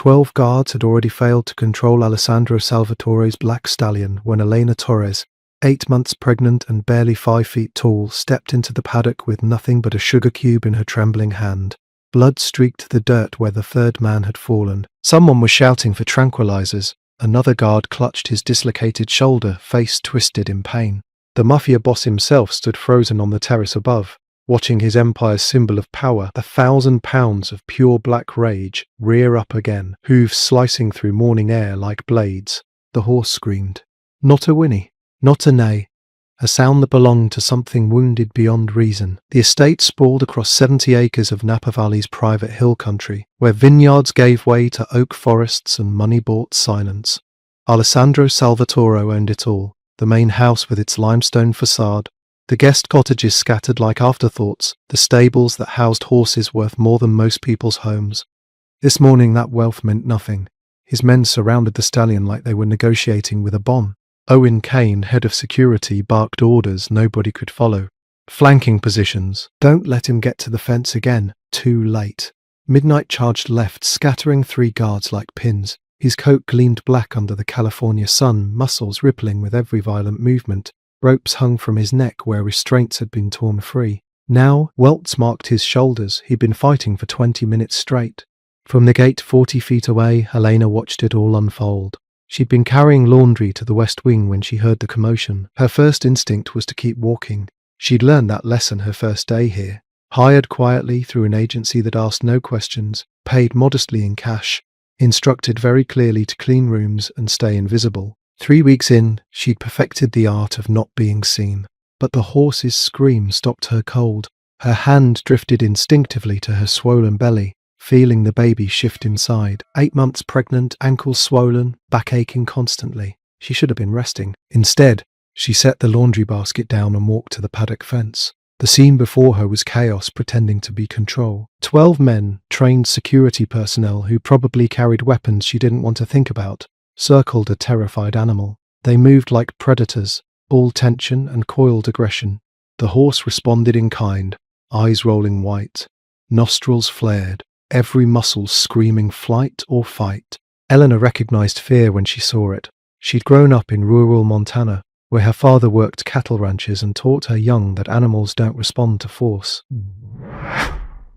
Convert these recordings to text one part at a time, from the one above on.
12 guards had already failed to control Alessandro Salvatore's black stallion when Elena Torres, 8 months pregnant and barely 5 feet tall, stepped into the paddock with nothing but a sugar cube in her trembling hand. Blood streaked the dirt where the third man had fallen. Someone was shouting for tranquilizers. Another guard clutched his dislocated shoulder, face twisted in pain. The Mafia Boss himself stood frozen on the terrace above, watching his empire's symbol of power, 1,000 pounds of pure black rage, rear up again, hooves slicing through morning air like blades. The horse screamed. Not a whinny, not a neigh, a sound that belonged to something wounded beyond reason. The estate sprawled across 70 acres of Napa Valley's private hill country, where vineyards gave way to oak forests and money-bought silence. Alessandro Salvatore owned it all, the main house with its limestone facade, the guest cottages scattered like afterthoughts, the stables that housed horses worth more than most people's homes. This morning that wealth meant nothing. His men surrounded the stallion like they were negotiating with a bomb. Owen Kane, head of security, barked orders nobody could follow. Flanking positions. Don't let him get to the fence again. Too late. Midnight charged left, scattering 3 guards like pins. His coat gleamed black under the California sun, muscles rippling with every violent movement. Ropes hung from his neck where restraints had been torn free. Now, welts marked his shoulders. He'd been fighting for 20 minutes straight. From the gate 40 feet away, Helena watched it all unfold. She'd been carrying laundry to the west wing when she heard the commotion. Her first instinct was to keep walking. She'd learned that lesson her first day here. Hired quietly through an agency that asked no questions, paid modestly in cash, instructed very clearly to clean rooms and stay invisible. 3 weeks in, she'd perfected the art of not being seen. But the horse's scream stopped her cold. Her hand drifted instinctively to her swollen belly, feeling the baby shift inside. 8 months pregnant, ankles swollen, back aching constantly. She should have been resting. Instead, she set the laundry basket down and walked to the paddock fence. The scene before her was chaos pretending to be control. 12 men, trained security personnel who probably carried weapons she didn't want to think about, circled a terrified animal. They moved like predators, all tension and coiled aggression. The horse responded in kind, eyes rolling white, nostrils flared, every muscle screaming flight or fight. Eleanor recognized fear when she saw it. She'd grown up in rural Montana, where her father worked cattle ranches and taught her young that animals don't respond to force.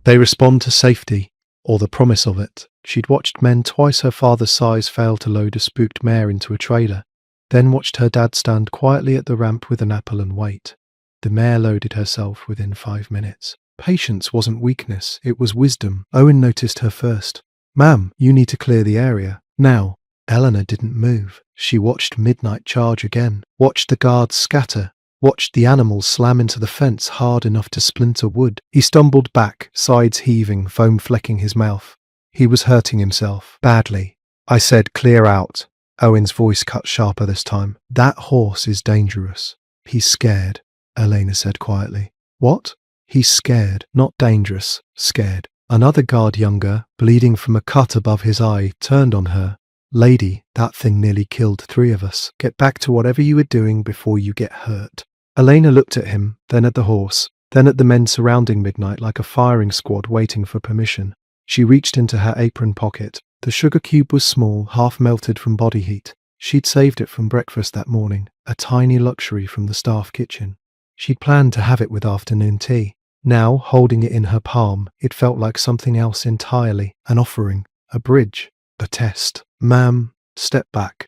They respond to safety, or the promise of it. She'd watched men twice her father's size fail to load a spooked mare into a trailer, then watched her dad stand quietly at the ramp with an apple and wait. The mare loaded herself within 5 minutes. Patience wasn't weakness, it was wisdom. Owen noticed her first. "Ma'am, you need to clear the area. Now." Eleanor didn't move. She watched midnight charge again, watched the guards scatter, watched the animal slam into the fence hard enough to splinter wood. He stumbled back, sides heaving, foam flecking his mouth. He was hurting himself, badly. "I said clear out." Owen's voice cut sharper this time. "That horse is dangerous." "He's scared," Elena said quietly. "What?" "He's scared, not dangerous, scared." Another guard, younger, bleeding from a cut above his eye, turned on her. "Lady, that thing nearly killed 3 of us. Get back to whatever you were doing before you get hurt." Elena looked at him, then at the horse, then at the men surrounding Midnight like a firing squad waiting for permission. She reached into her apron pocket. The sugar cube was small, half melted from body heat. She'd saved it from breakfast that morning, a tiny luxury from the staff kitchen. She'd planned to have it with afternoon tea. Now, holding it in her palm, it felt like something else entirely, an offering, a bridge, a test. "Ma'am, step back."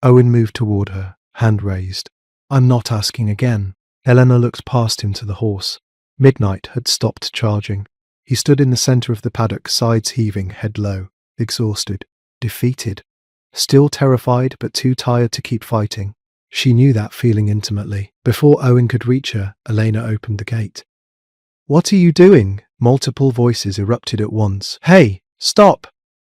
Owen moved toward her, hand raised. "I'm not asking again." Eleanor looked past him to the horse. Midnight had stopped charging. He stood in the center of the paddock, sides heaving, head low, exhausted, defeated. Still terrified, but too tired to keep fighting. She knew that feeling intimately. Before Owen could reach her, Elena opened the gate. "What are you doing?" Multiple voices erupted at once. "Hey, stop!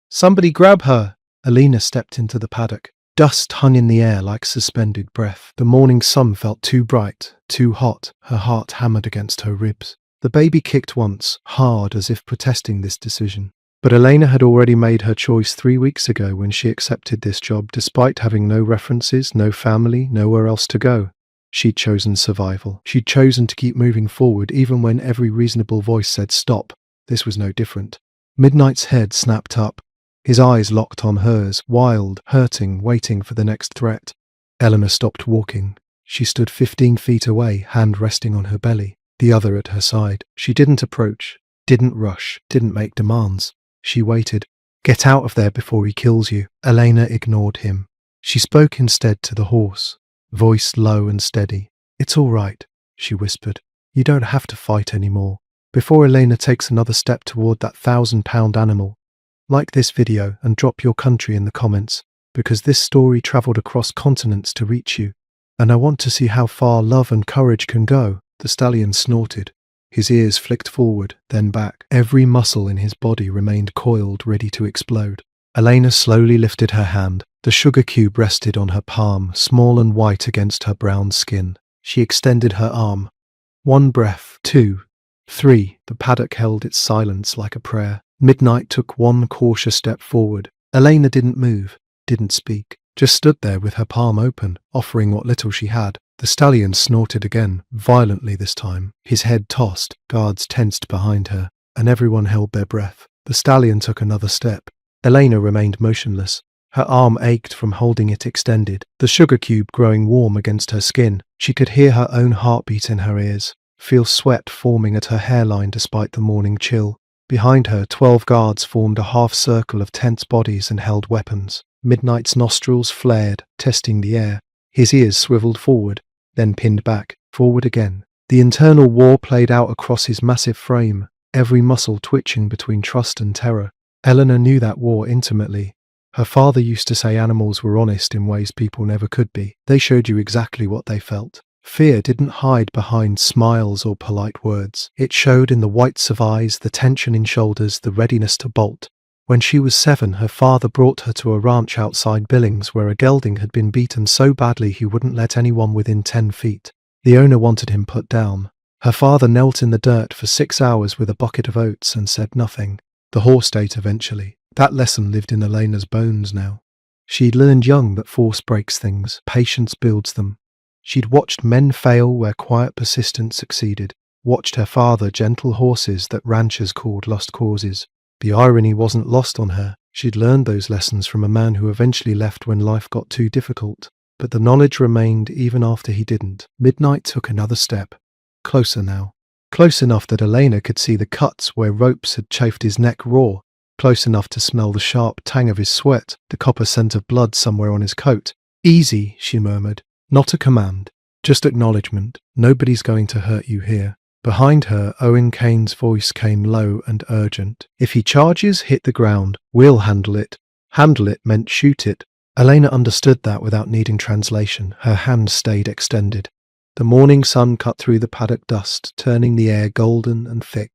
Somebody grab her!" Elena stepped into the paddock. Dust hung in the air like suspended breath. The morning sun felt too bright, too hot. Her heart hammered against her ribs. The baby kicked once, hard as if protesting this decision. But Elena had already made her choice 3 weeks ago when she accepted this job, despite having no references, no family, nowhere else to go. She'd chosen survival. She'd chosen to keep moving forward even when every reasonable voice said stop. This was no different. Midnight's head snapped up. His eyes locked on hers, wild, hurting, waiting for the next threat. Eleanor stopped walking. She stood 15 feet away, hand resting on her belly, the other at her side. She didn't approach, didn't rush, didn't make demands. She waited. "Get out of there before he kills you." Elena ignored him. She spoke instead to the horse, voice low and steady. "It's all right," she whispered. "You don't have to fight anymore." Before Elena takes another step toward that 1,000-pound animal, like this video and drop your country in the comments, because this story traveled across continents to reach you, and I want to see how far love and courage can go. The stallion snorted. His ears flicked forward, then back. Every muscle in his body remained coiled, ready to explode. Elena slowly lifted her hand. The sugar cube rested on her palm, small and white against her brown skin. She extended her arm. One breath, 2, 3. The paddock held its silence like a prayer. Midnight took one cautious step forward. Elena didn't move, didn't speak, just stood there with her palm open, offering what little she had. The stallion snorted again, violently this time. His head tossed, guards tensed behind her, and everyone held their breath. The stallion took another step. Elena remained motionless. Her arm ached from holding it extended, the sugar cube growing warm against her skin. She could hear her own heartbeat in her ears, feel sweat forming at her hairline despite the morning chill. Behind her, 12 guards formed a half circle of tense bodies and held weapons. Midnight's nostrils flared, testing the air. His ears swiveled forward, then pinned back, forward again. The internal war played out across his massive frame, every muscle twitching between trust and terror. Eleanor knew that war intimately. Her father used to say animals were honest in ways people never could be. They showed you exactly what they felt. Fear didn't hide behind smiles or polite words. It showed in the whites of eyes, the tension in shoulders, the readiness to bolt. When she was 7, her father brought her to a ranch outside Billings where a gelding had been beaten so badly he wouldn't let anyone within 10 feet. The owner wanted him put down. Her father knelt in the dirt for 6 hours with a bucket of oats and said nothing. The horse ate eventually. That lesson lived in Elena's bones now. She'd learned young that force breaks things, patience builds them. She'd watched men fail where quiet persistence succeeded, watched her father gentle horses that ranchers called lost causes. The irony wasn't lost on her. She'd learned those lessons from a man who eventually left when life got too difficult. But the knowledge remained even after he didn't. Midnight took another step. Closer now. Close enough that Elena could see the cuts where ropes had chafed his neck raw. Close enough to smell the sharp tang of his sweat, the copper scent of blood somewhere on his coat. "Easy," she murmured. Not a command, just acknowledgement. "Nobody's going to hurt you here." Behind her, Owen Kane's voice came low and urgent. "If he charges, hit the ground. We'll handle it." Handle it meant shoot it. Elena understood that without needing translation. Her hand stayed extended. The morning sun cut through the paddock dust, turning the air golden and thick.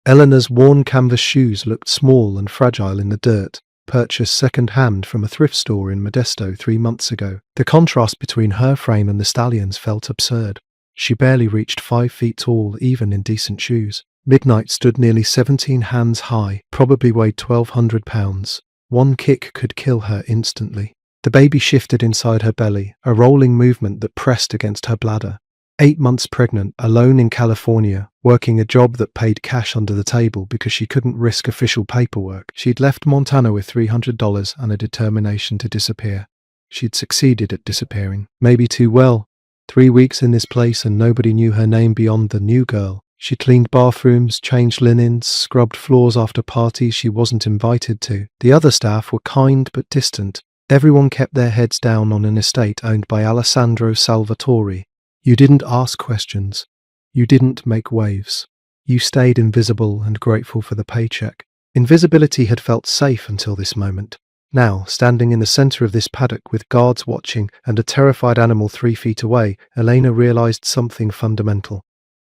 Eleanor's worn canvas shoes looked small and fragile in the dirt, purchased second-hand from a thrift store in Modesto 3 months ago. The contrast between her frame and the stallion's felt absurd. She barely reached 5 feet tall, even in decent shoes. Midnight stood nearly 17 hands high, probably weighed 1,200 pounds. One kick could kill her instantly. The baby shifted inside her belly, a rolling movement that pressed against her bladder. 8 months pregnant, alone in California, working a job that paid cash under the table because she couldn't risk official paperwork. She'd left Montana with $300 and a determination to disappear. She'd succeeded at disappearing, maybe too well. 3 weeks in this place and nobody knew her name beyond the new girl. She cleaned bathrooms, changed linens, scrubbed floors after parties she wasn't invited to. The other staff were kind but distant. Everyone kept their heads down on an estate owned by Alessandro Salvatore. You didn't ask questions. You didn't make waves. You stayed invisible and grateful for the paycheck. Invisibility had felt safe until this moment. Now, standing in the center of this paddock with guards watching and a terrified animal 3 feet away, Elena realized something fundamental.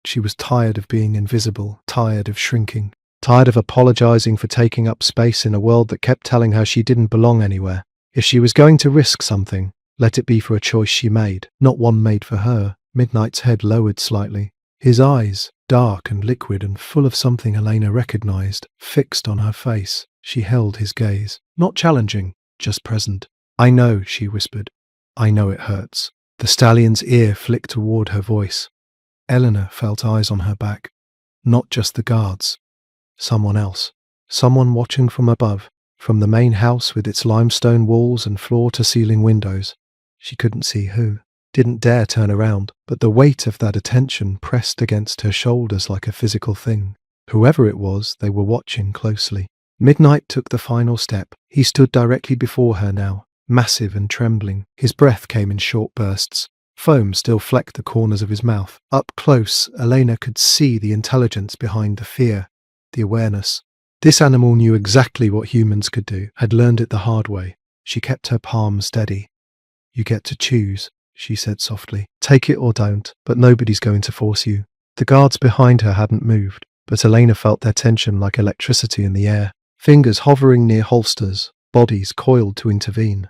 She was tired of being invisible, tired of shrinking, tired of apologizing for taking up space in a world that kept telling her she didn't belong anywhere. If she was going to risk something, let it be for a choice she made, not one made for her. Midnight's head lowered slightly. His eyes, dark and liquid and full of something Elena recognized, fixed on her face. She held his gaze. Not challenging, just present. "I know," she whispered. "I know it hurts." The stallion's ear flicked toward her voice. Eleanor felt eyes on her back. Not just the guards. Someone else. Someone watching from above. from the main house with its limestone walls and floor-to-ceiling windows. She couldn't see who, didn't dare turn around, but the weight of that attention pressed against her shoulders like a physical thing. Whoever it was, they were watching closely. Midnight took the final step. He stood directly before her now, massive and trembling. His breath came in short bursts. Foam still flecked the corners of his mouth. Up close, Elena could see the intelligence behind the fear, the awareness. This animal knew exactly what humans could do, had learned it the hard way. She kept her palm steady. "You get to choose," she said softly. "Take it or don't, but nobody's going to force you." The guards behind her hadn't moved, but Elena felt their tension like electricity in the air. Fingers hovering near holsters, bodies coiled to intervene.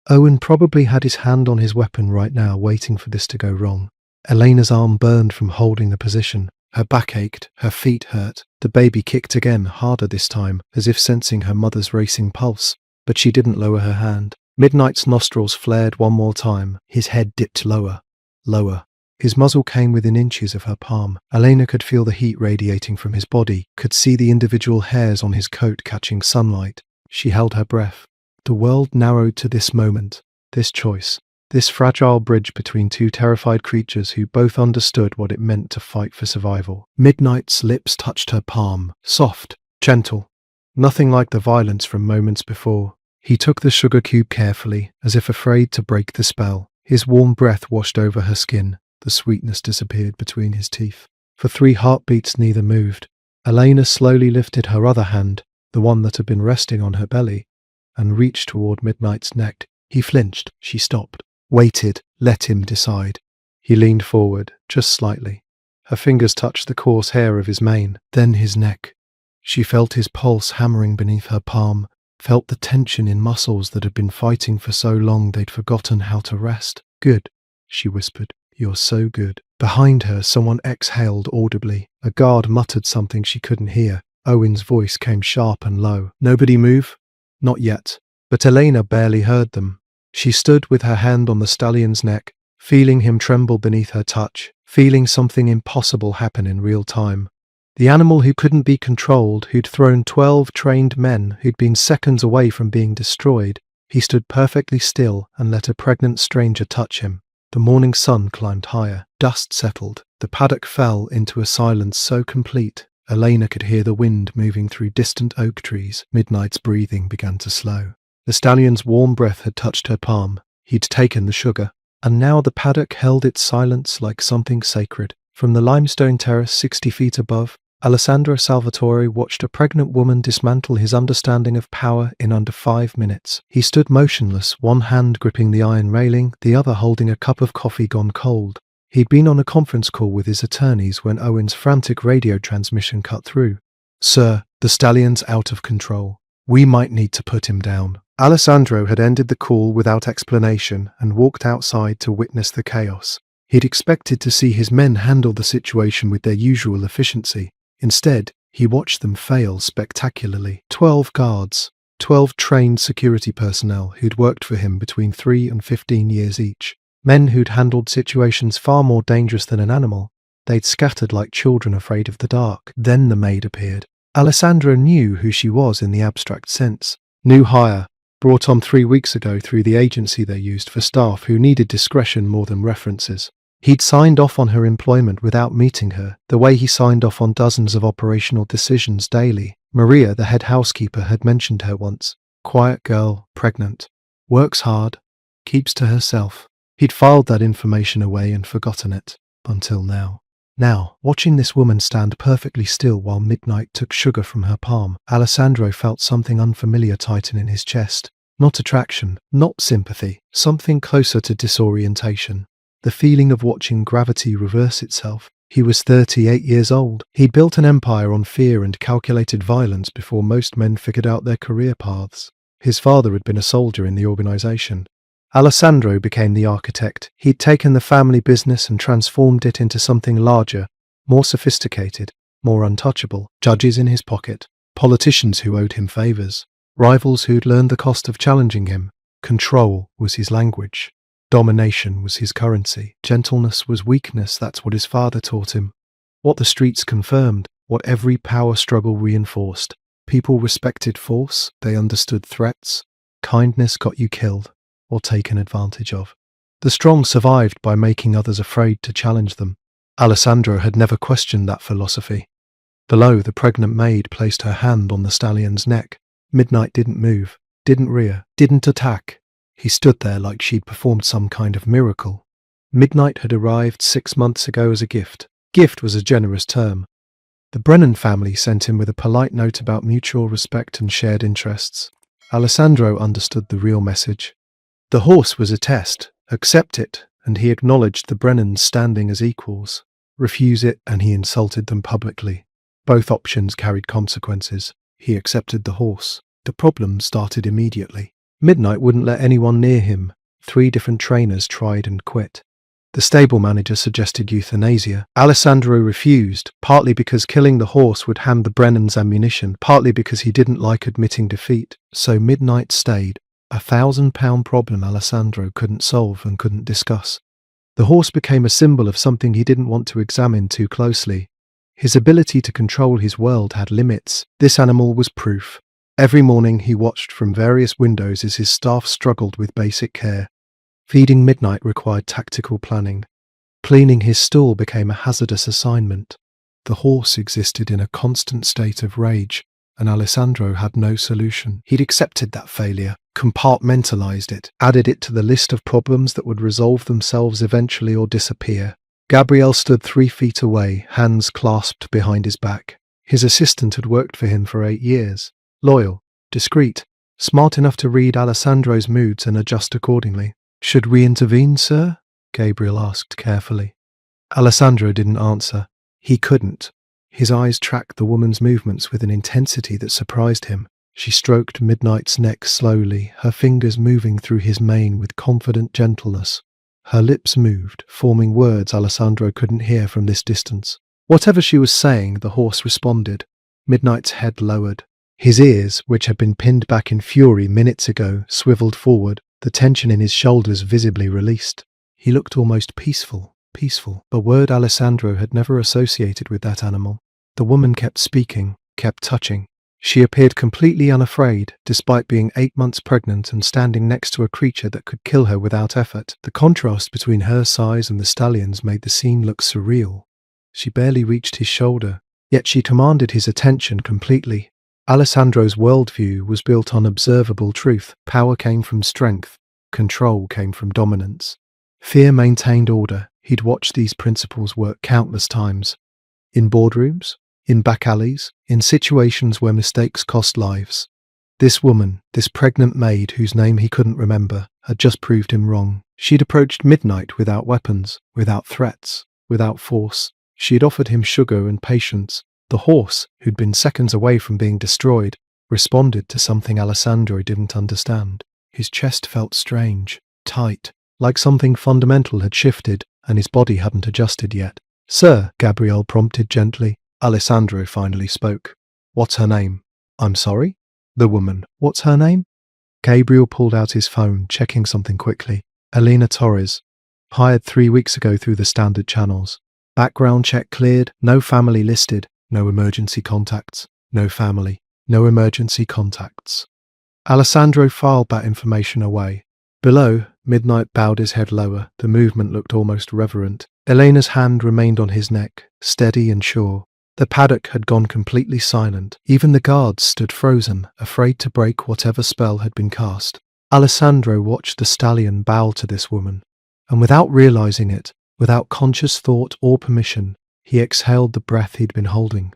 Owen probably had his hand on his weapon right now, waiting for this to go wrong. Elena's arm burned from holding the position. Her back ached, her feet hurt. The baby kicked again, harder this time, as if sensing her mother's racing pulse. But she didn't lower her hand. Midnight's nostrils flared one more time. His head dipped lower, lower. His muzzle came within inches of her palm. Elena could feel the heat radiating from his body, could see the individual hairs on his coat catching sunlight. She held her breath. The world narrowed to this moment, this choice, this fragile bridge between two terrified creatures who both understood what it meant to fight for survival. Midnight's lips touched her palm, soft, gentle, nothing like the violence from moments before. He took the sugar cube carefully, as if afraid to break the spell. His warm breath washed over her skin. The sweetness disappeared between his teeth. For 3 heartbeats neither moved. Elena slowly lifted her other hand, the one that had been resting on her belly, and reached toward Midnight's neck. He flinched. She stopped. Waited. Let him decide. He leaned forward, just slightly. Her fingers touched the coarse hair of his mane, then his neck. She felt his pulse hammering beneath her palm, felt the tension in muscles that had been fighting for so long they'd forgotten how to rest. "Good," she whispered. "You're so good." Behind her, someone exhaled audibly. A guard muttered something she couldn't hear. Owen's voice came sharp and low. "Nobody move?" Not yet. But Elena barely heard them. She stood with her hand on the stallion's neck, feeling him tremble beneath her touch, feeling something impossible happen in real time. The animal who couldn't be controlled, who'd thrown 12 trained men, who'd been seconds away from being destroyed, he stood perfectly still and let a pregnant stranger touch him. The morning sun climbed higher. Dust settled. The paddock fell into a silence so complete, Elena could hear the wind moving through distant oak trees. Midnight's breathing began to slow. The stallion's warm breath had touched her palm. He'd taken the sugar. And now the paddock held its silence like something sacred. From the limestone terrace 60 feet above, Alessandro Salvatore watched a pregnant woman dismantle his understanding of power in under 5 minutes. He stood motionless, one hand gripping the iron railing, the other holding a cup of coffee gone cold. He'd been on a conference call with his attorneys when Owen's frantic radio transmission cut through. "Sir, the stallion's out of control. We might need to put him down." Alessandro had ended the call without explanation and walked outside to witness the chaos. He'd expected to see his men handle the situation with their usual efficiency. Instead, he watched them fail spectacularly. 12 guards, 12 trained security personnel who'd worked for him between 3 and 15 years each. Men who'd handled situations far more dangerous than an animal. They'd scattered like children afraid of the dark. Then the maid appeared. Alessandro knew who she was in the abstract sense. New hire, brought on 3 weeks ago through the agency they used for staff who needed discretion more than references. He'd signed off on her employment without meeting her, the way he signed off on dozens of operational decisions daily. Maria, the head housekeeper, had mentioned her once. Quiet girl, pregnant. Works hard, keeps to herself. He'd filed that information away and forgotten it. Until now. Now, watching this woman stand perfectly still while Midnight took sugar from her palm, Alessandro felt something unfamiliar tighten in his chest. Not attraction, not sympathy, something closer to disorientation. The feeling of watching gravity reverse itself. He was 38 years old. He'd built an empire on fear and calculated violence before most men figured out their career paths. His father had been a soldier in the organization. Alessandro became the architect. He'd taken the family business and transformed it into something larger, more sophisticated, more untouchable. Judges in his pocket, politicians who owed him favors, rivals who'd learned the cost of challenging him. Control was his language. Domination was his currency. Gentleness was weakness, that's what his father taught him. What the streets confirmed, what every power struggle reinforced. People respected force, they understood threats. Kindness got you killed or taken advantage of. The strong survived by making others afraid to challenge them. Alessandro had never questioned that philosophy. Below, the pregnant maid placed her hand on the stallion's neck. Midnight didn't move, didn't rear, didn't attack. He stood there like she'd performed some kind of miracle. Midnight had arrived 6 months ago as a gift. Gift was a generous term. The Brennan family sent him with a polite note about mutual respect and shared interests. Alessandro understood the real message. The horse was a test. Accept it, and he acknowledged the Brennans standing as equals. Refuse it, and he insulted them publicly. Both options carried consequences. He accepted the horse. The problem started immediately. Midnight wouldn't let anyone near him. 3 different trainers tried and quit. The stable manager suggested euthanasia. Alessandro refused, partly because killing the horse would hand the Brennans ammunition, partly because he didn't like admitting defeat. So Midnight stayed. A £1,000 problem Alessandro couldn't solve and couldn't discuss. The horse became a symbol of something he didn't want to examine too closely. His ability to control his world had limits. This animal was proof. Every morning he watched from various windows as his staff struggled with basic care. Feeding Midnight required tactical planning. Cleaning his stall became a hazardous assignment. The horse existed in a constant state of rage, and Alessandro had no solution. He'd accepted that failure, compartmentalized it, added it to the list of problems that would resolve themselves eventually or disappear. Gabriel stood 3 feet away, hands clasped behind his back. His assistant had worked for him for 8 years. Loyal, discreet, smart enough to read Alessandro's moods and adjust accordingly. "Should we intervene, sir?" Gabriel asked carefully. Alessandro didn't answer. He couldn't. His eyes tracked the woman's movements with an intensity that surprised him. She stroked Midnight's neck slowly, her fingers moving through his mane with confident gentleness. Her lips moved, forming words Alessandro couldn't hear from this distance. Whatever she was saying, the horse responded. Midnight's head lowered. His ears, which had been pinned back in fury minutes ago, swiveled forward, the tension in his shoulders visibly released. He looked almost peaceful, a word Alessandro had never associated with that animal. The woman kept speaking, kept touching. She appeared completely unafraid, despite being 8 months pregnant and standing next to a creature that could kill her without effort. The contrast between her size and the stallion's made the scene look surreal. She barely reached his shoulder, yet she commanded his attention completely. Alessandro's worldview was built on observable truth. Power came from strength. Control came from dominance. Fear maintained order. He'd watched these principles work countless times. In boardrooms, in back alleys, in situations where mistakes cost lives. This woman, this pregnant maid whose name he couldn't remember, had just proved him wrong. She'd approached Midnight without weapons, without threats, without force. She'd offered him sugar and patience. The horse, who'd been seconds away from being destroyed, responded to something Alessandro didn't understand. His chest felt strange, tight, like something fundamental had shifted and his body hadn't adjusted yet. "Sir," Gabriel prompted gently. Alessandro finally spoke. "What's her name?" "I'm sorry?" "The woman. What's her name?" Gabriel pulled out his phone, checking something quickly. "Elena Torres. Hired 3 weeks ago through the standard channels. Background check cleared, no family listed. No emergency contacts. No family. No emergency contacts." Alessandro filed that information away. Below, Midnight bowed his head lower. The movement looked almost reverent. Elena's hand remained on his neck, steady and sure. The paddock had gone completely silent. Even the guards stood frozen, afraid to break whatever spell had been cast. Alessandro watched the stallion bow to this woman, and without realizing it, without conscious thought or permission, he exhaled the breath he'd been holding.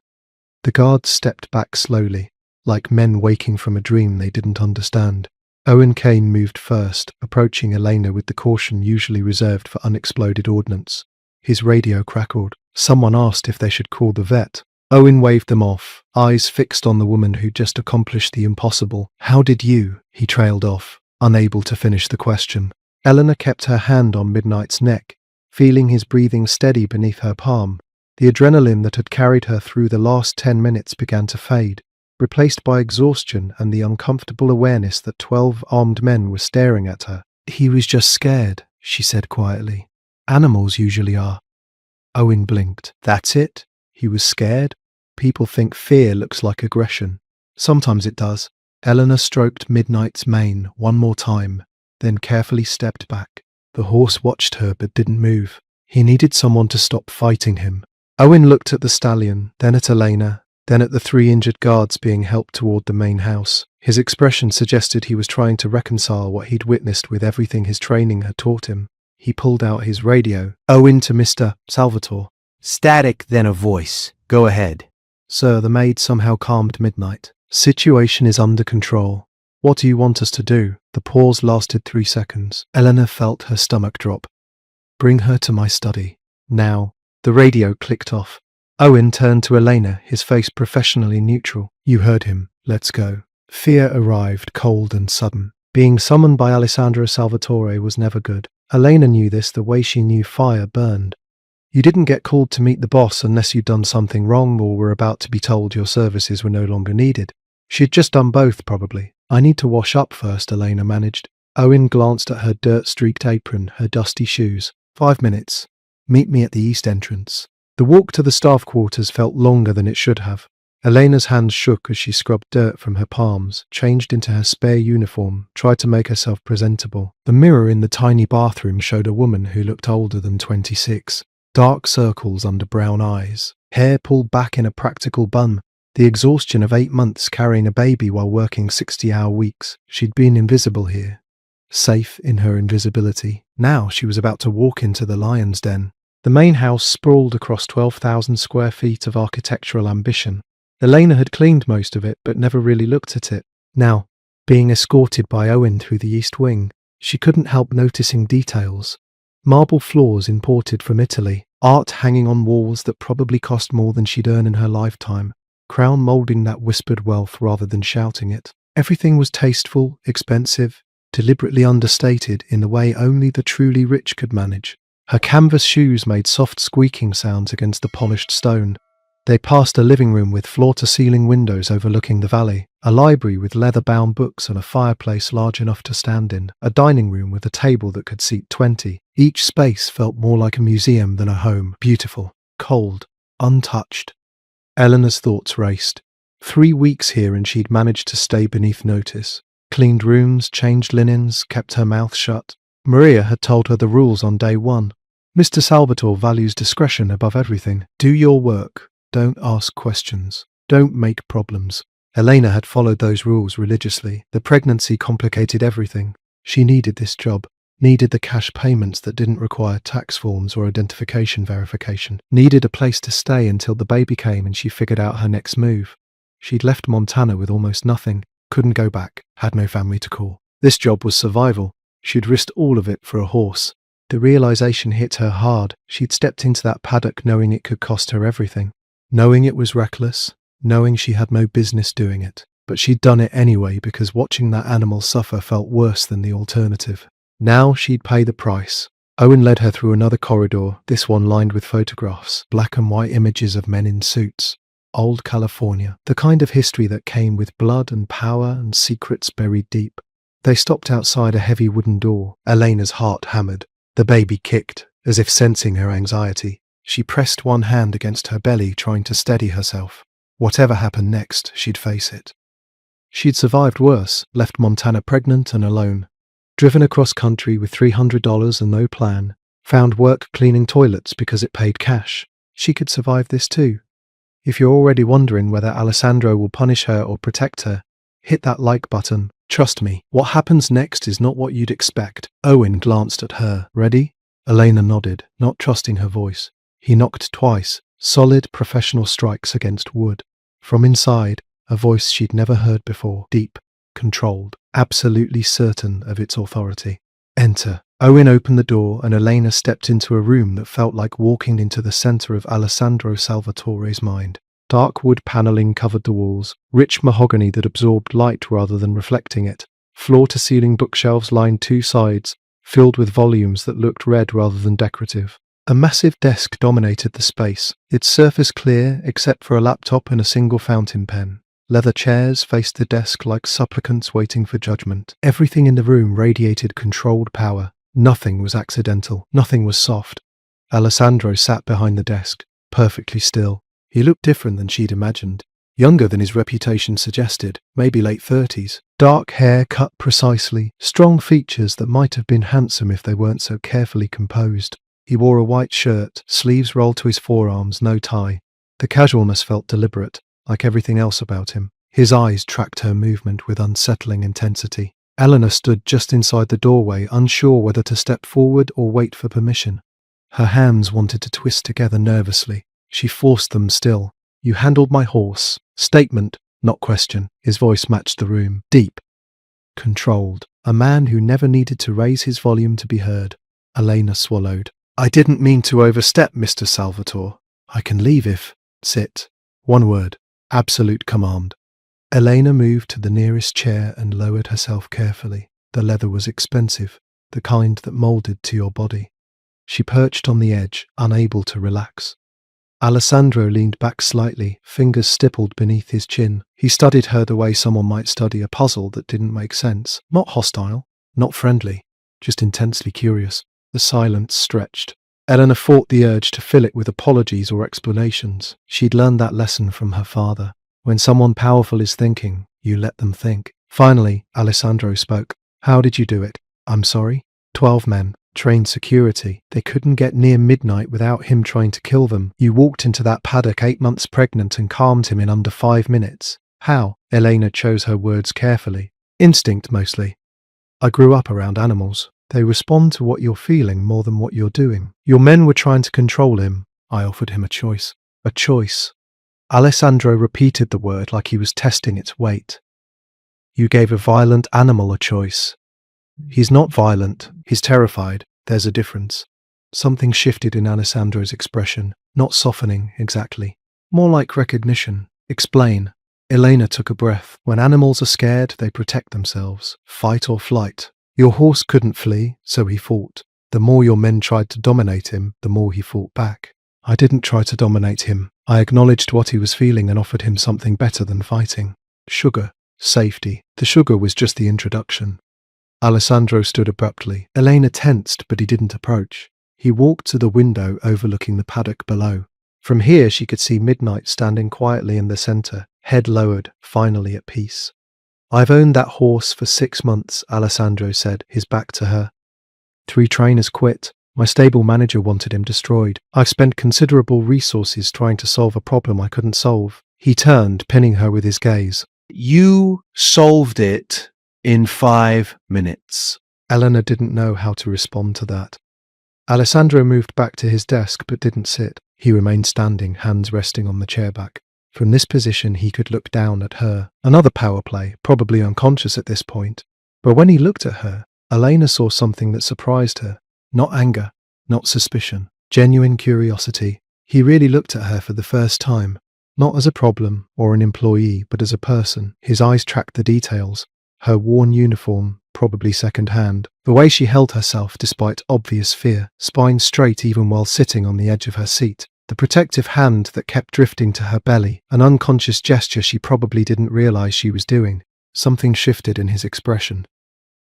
The guards stepped back slowly, like men waking from a dream they didn't understand. Owen Kane moved first, approaching Elena with the caution usually reserved for unexploded ordnance. His radio crackled. Someone asked if they should call the vet. Owen waved them off, eyes fixed on the woman who'd just accomplished the impossible. "How did you?" he trailed off, unable to finish the question. Eleanor kept her hand on Midnight's neck, feeling his breathing steady beneath her palm. The adrenaline that had carried her through the last 10 minutes began to fade, replaced by exhaustion and the uncomfortable awareness that 12 armed men were staring at her. "He was just scared," she said quietly. "Animals usually are." Owen blinked. "That's it? He was scared? People think fear looks like aggression." Sometimes it does. Eleanor stroked Midnight's mane one more time, then carefully stepped back. The horse watched her but didn't move. He needed someone to stop fighting him. Owen looked at the stallion, then at Elena, then at the 3 injured guards being helped toward the main house. His expression suggested he was trying to reconcile what he'd witnessed with everything his training had taught him. He pulled out his radio. Owen to Mr. Salvatore. Static, then a voice. Go ahead. Sir, the maid somehow calmed Midnight. Situation is under control. What do you want us to do? The pause lasted 3 seconds. Eleanor felt her stomach drop. Bring her to my study. Now. The radio clicked off. Owen turned to Elena, his face professionally neutral. You heard him. Let's go. Fear arrived, cold and sudden. Being summoned by Alessandro Salvatore was never good. Elena knew this the way she knew fire burned. You didn't get called to meet the boss unless you'd done something wrong or were about to be told your services were no longer needed. She'd just done both, probably. I need to wash up first, Elena managed. Owen glanced at her dirt-streaked apron, her dusty shoes. 5 minutes. Meet me at the east entrance. The walk to the staff quarters felt longer than it should have. Elena's hands shook as she scrubbed dirt from her palms, changed into her spare uniform, tried to make herself presentable. The mirror in the tiny bathroom showed a woman who looked older than 26. Dark circles under brown eyes, hair pulled back in a practical bun, the exhaustion of 8 months carrying a baby while working 60-hour weeks. She'd been invisible here, safe in her invisibility. Now she was about to walk into the lion's den. The main house sprawled across 12,000 square feet of architectural ambition. Elena had cleaned most of it, but never really looked at it. Now, being escorted by Owen through the east wing, she couldn't help noticing details. Marble floors imported from Italy, art hanging on walls that probably cost more than she'd earn in her lifetime, crown moulding that whispered wealth rather than shouting it. Everything was tasteful, expensive, deliberately understated in the way only the truly rich could manage. Her canvas shoes made soft squeaking sounds against the polished stone. They passed a living room with floor-to-ceiling windows overlooking the valley, a library with leather-bound books and a fireplace large enough to stand in, a dining room with a table that could seat 20. Each space felt more like a museum than a home, beautiful, cold, untouched. Eleanor's thoughts raced. 3 weeks here and she'd managed to stay beneath notice. Cleaned rooms, changed linens, kept her mouth shut. Maria had told her the rules on day 1. Mr. Salvatore values discretion above everything. Do your work. Don't ask questions. Don't make problems. Elena had followed those rules religiously. The pregnancy complicated everything. She needed this job. Needed the cash payments that didn't require tax forms or identification verification. Needed a place to stay until the baby came and she figured out her next move. She'd left Montana with almost nothing. Couldn't go back. Had no family to call. This job was survival. She'd risked all of it for a horse. The realization hit her hard. She'd stepped into that paddock knowing it could cost her everything. Knowing it was reckless. Knowing she had no business doing it. But she'd done it anyway because watching that animal suffer felt worse than the alternative. Now she'd pay the price. Owen led her through another corridor, this one lined with photographs, black and white images of men in suits. Old California. The kind of history that came with blood and power and secrets buried deep. They stopped outside a heavy wooden door. Elena's heart hammered. The baby kicked, as if sensing her anxiety. She pressed one hand against her belly, trying to steady herself. Whatever happened next, she'd face it. She'd survived worse, left Montana pregnant and alone. Driven across country with $300 and no plan. Found work cleaning toilets because it paid cash. She could survive this too. If you're already wondering whether Alessandro will punish her or protect her, hit that like button. Trust me, what happens next is not what you'd expect. Owen glanced at her. Ready? Elena nodded, not trusting her voice. He knocked twice, solid professional strikes against wood. From inside, a voice she'd never heard before, deep, controlled, absolutely certain of its authority. Enter. Owen opened the door and Elena stepped into a room that felt like walking into the center of Alessandro Salvatore's mind. Dark wood paneling covered the walls, rich mahogany that absorbed light rather than reflecting it. Floor-to-ceiling bookshelves lined 2 sides, filled with volumes that looked read rather than decorative. A massive desk dominated the space, its surface clear except for a laptop and a single fountain pen. Leather chairs faced the desk like supplicants waiting for judgment. Everything in the room radiated controlled power. Nothing was accidental. Nothing was soft. Alessandro sat behind the desk, perfectly still. He looked different than she'd imagined. Younger than his reputation suggested, maybe late 30s. Dark hair cut precisely, strong features that might have been handsome if they weren't so carefully composed. He wore a white shirt, sleeves rolled to his forearms, no tie. The casualness felt deliberate, like everything else about him. His eyes tracked her movement with unsettling intensity. Eleanor stood just inside the doorway, unsure whether to step forward or wait for permission. Her hands wanted to twist together nervously. She forced them still. "You handled my horse." Statement, not question. His voice matched the room. Deep. Controlled. A man who never needed to raise his volume to be heard. Elena swallowed. "I didn't mean to overstep, Mr. Salvatore. I can leave if—" Sit. One word. Absolute command. Elena moved to the nearest chair and lowered herself carefully. The leather was expensive, the kind that molded to your body. She perched on the edge, unable to relax. Alessandro leaned back slightly, fingers stippled beneath his chin. He studied her the way someone might study a puzzle that didn't make sense. Not hostile, not friendly, just intensely curious. The silence stretched. Eleanor fought the urge to fill it with apologies or explanations. She'd learned that lesson from her father. When someone powerful is thinking, you let them think. Finally, Alessandro spoke. "How did you do it?" "I'm sorry." 12 men. Trained security. They couldn't get near midnight without him trying to kill them. You walked into that paddock 8 months pregnant and calmed him in under 5 minutes. How? Elena chose her words carefully. Instinct, mostly. I grew up around animals. They respond to what you're feeling more than what you're doing. Your men were trying to control him. I offered him a choice. A choice. Alessandro repeated the word like he was testing its weight. You gave a violent animal a choice. He's not violent. He's terrified. There's a difference. Something shifted in Alessandro's expression, not softening exactly. More like recognition. Explain. Elena took a breath. When animals are scared, they protect themselves. Fight or flight. Your horse couldn't flee, so he fought. The more your men tried to dominate him, the more he fought back. I didn't try to dominate him. I acknowledged what he was feeling and offered him something better than fighting. Sugar. Safety. The sugar was just the introduction. Alessandro stood abruptly. Elena tensed, but he didn't approach. He walked to the window overlooking the paddock below. From here she could see Midnight standing quietly in the center, head lowered, finally at peace. I've owned that horse for 6 months, Alessandro said, his back to her. 3 trainers quit. My stable manager wanted him destroyed. I've spent considerable resources trying to solve a problem I couldn't solve. He turned, pinning her with his gaze. You solved it in 5 minutes. Eleanor didn't know how to respond to that. Alessandro moved back to his desk but didn't sit. He remained standing, hands resting on the chair back. From this position he could look down at her. Another power play, probably unconscious at this point. But when he looked at her, Elena saw something that surprised her. Not anger, not suspicion, genuine curiosity. He really looked at her for the first time. Not as a problem or an employee, but as a person. His eyes tracked the details. Her worn uniform, probably second-hand. The way she held herself despite obvious fear, spine straight even while sitting on the edge of her seat. The protective hand that kept drifting to her belly, an unconscious gesture she probably didn't realize she was doing. Something shifted in his expression.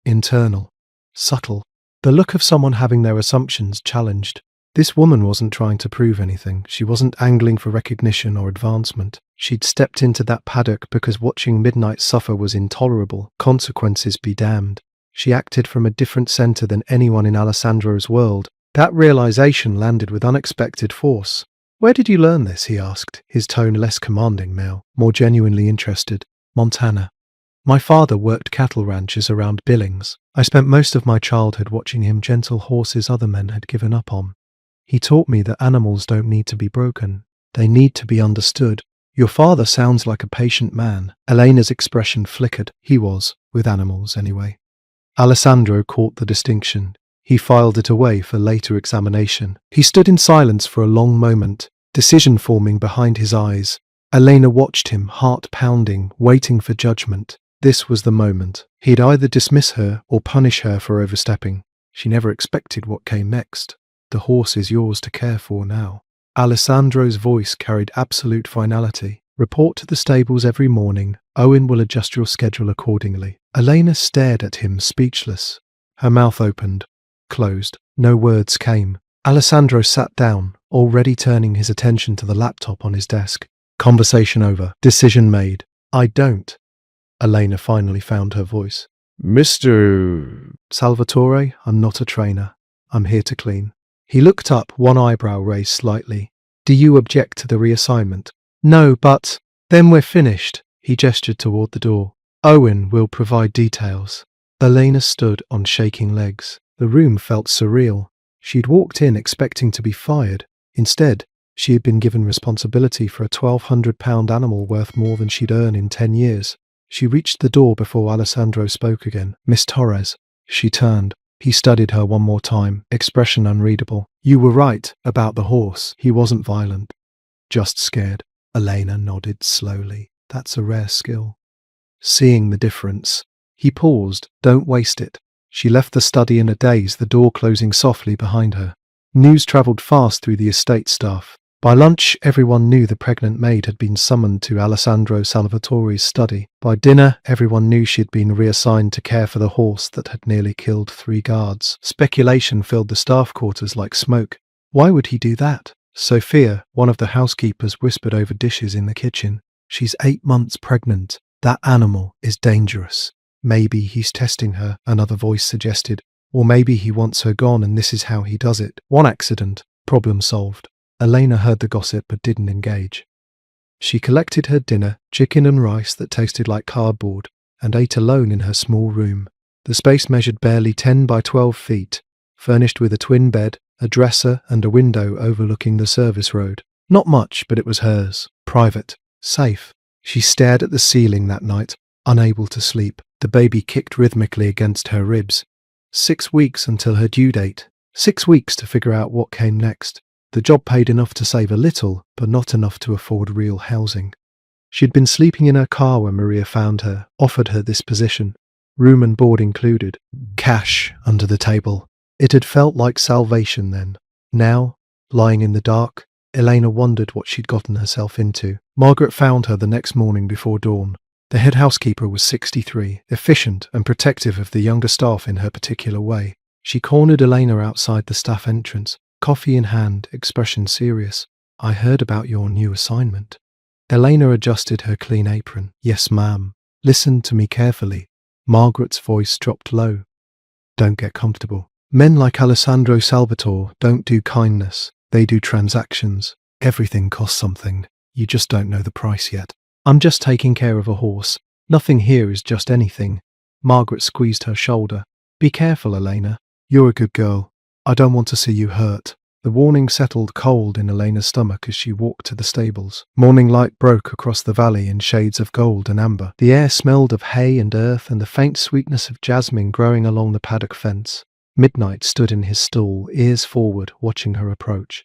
Internal. Subtle. The look of someone having their assumptions challenged. This woman wasn't trying to prove anything. She wasn't angling for recognition or advancement. She'd stepped into that paddock because watching Midnight suffer was intolerable. Consequences be damned. She acted from a different center than anyone in Alessandro's world. That realization landed with unexpected force. Where did you learn this? He asked, his tone less commanding now, more genuinely interested. Montana. My father worked cattle ranches around Billings. I spent most of my childhood watching him gentle horses other men had given up on. He taught me that animals don't need to be broken. They need to be understood. Your father sounds like a patient man. Elena's expression flickered. He was, with animals anyway. Alessandro caught the distinction. He filed it away for later examination. He stood in silence for a long moment, decision forming behind his eyes. Elena watched him, heart pounding, waiting for judgment. This was the moment. He'd either dismiss her or punish her for overstepping. She never expected what came next. The horse is yours to care for now. Alessandro's voice carried absolute finality. Report to the stables every morning. Owen will adjust your schedule accordingly. Elena stared at him, speechless. Her mouth opened, closed. No words came. Alessandro sat down, already turning his attention to the laptop on his desk. Conversation over. Decision made. I don't. Elena finally found her voice. Mr. Salvatore, I'm not a trainer. I'm here to clean. He looked up, one eyebrow raised slightly. Do you object to the reassignment? No, but… Then we're finished. He gestured toward the door. Owen will provide details. Elena stood on shaking legs. The room felt surreal. She'd walked in expecting to be fired. Instead, she had been given responsibility for a £1,200 animal worth more than she'd earned in 10 years. She reached the door before Alessandro spoke again. Miss Torres. She turned. He studied her one more time, expression unreadable. You were right about the horse. He wasn't violent. Just scared. Elena nodded slowly. That's a rare skill. Seeing the difference, he paused. Don't waste it. She left the study in a daze, the door closing softly behind her. News travelled fast through the estate staff. By lunch, everyone knew the pregnant maid had been summoned to Alessandro Salvatore's study. By dinner, everyone knew she'd been reassigned to care for the horse that had nearly killed 3 guards. Speculation filled the staff quarters like smoke. Why would he do that? Sophia, one of the housekeepers, whispered over dishes in the kitchen. She's 8 months pregnant. That animal is dangerous. Maybe he's testing her, another voice suggested. Or maybe he wants her gone and this is how he does it. One accident, problem solved. Elena heard the gossip but didn't engage. She collected her dinner, chicken and rice that tasted like cardboard, and ate alone in her small room. The space measured barely 10 by 12 feet, furnished with a twin bed, a dresser and a window overlooking the service road. Not much, but it was hers. Private. Safe. She stared at the ceiling that night, unable to sleep. The baby kicked rhythmically against her ribs. 6 weeks until her due date. 6 weeks to figure out what came next. The job paid enough to save a little, but not enough to afford real housing. She'd been sleeping in her car when Maria found her, offered her this position. Room and board included. Cash under the table. It had felt like salvation then. Now, lying in the dark, Elena wondered what she'd gotten herself into. Margaret found her the next morning before dawn. The head housekeeper was 63, efficient and protective of the younger staff in her particular way. She cornered Elena outside the staff entrance, coffee in hand, expression serious. I heard about your new assignment. Elena adjusted her clean apron. Yes, ma'am. Listen to me carefully. Margaret's voice dropped low. Don't get comfortable. Men like Alessandro Salvatore don't do kindness. They do transactions. Everything costs something. You just don't know the price yet. I'm just taking care of a horse. Nothing here is just anything. Margaret squeezed her shoulder. Be careful, Elena. You're a good girl. I don't want to see you hurt. The warning settled cold in Elena's stomach as she walked to the stables. Morning light broke across the valley in shades of gold and amber. The air smelled of hay and earth and the faint sweetness of jasmine growing along the paddock fence. Midnight stood in his stall, ears forward, watching her approach.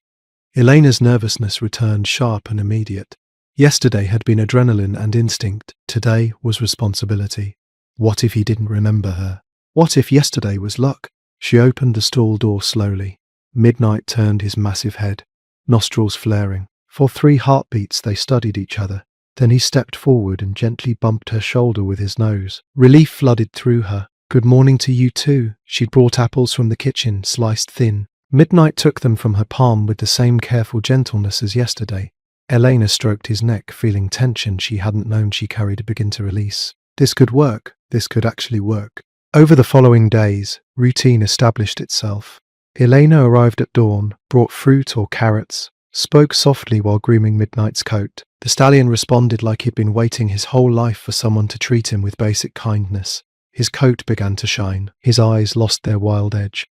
Elena's nervousness returned sharp and immediate. Yesterday had been adrenaline and instinct. Today was responsibility. What if he didn't remember her? What if yesterday was luck? She opened the stall door slowly. Midnight turned his massive head, nostrils flaring. For 3 heartbeats they studied each other. Then he stepped forward and gently bumped her shoulder with his nose. Relief flooded through her. Good morning to you too. She'd brought apples from the kitchen, sliced thin. Midnight took them from her palm with the same careful gentleness as yesterday. Elena stroked his neck, feeling tension she hadn't known she carried begin to release. This could work. This could actually work. Over the following days, routine established itself. Elena arrived at dawn, brought fruit or carrots, spoke softly while grooming Midnight's coat. The stallion responded like he'd been waiting his whole life for someone to treat him with basic kindness. His coat began to shine. His eyes lost their wild edge.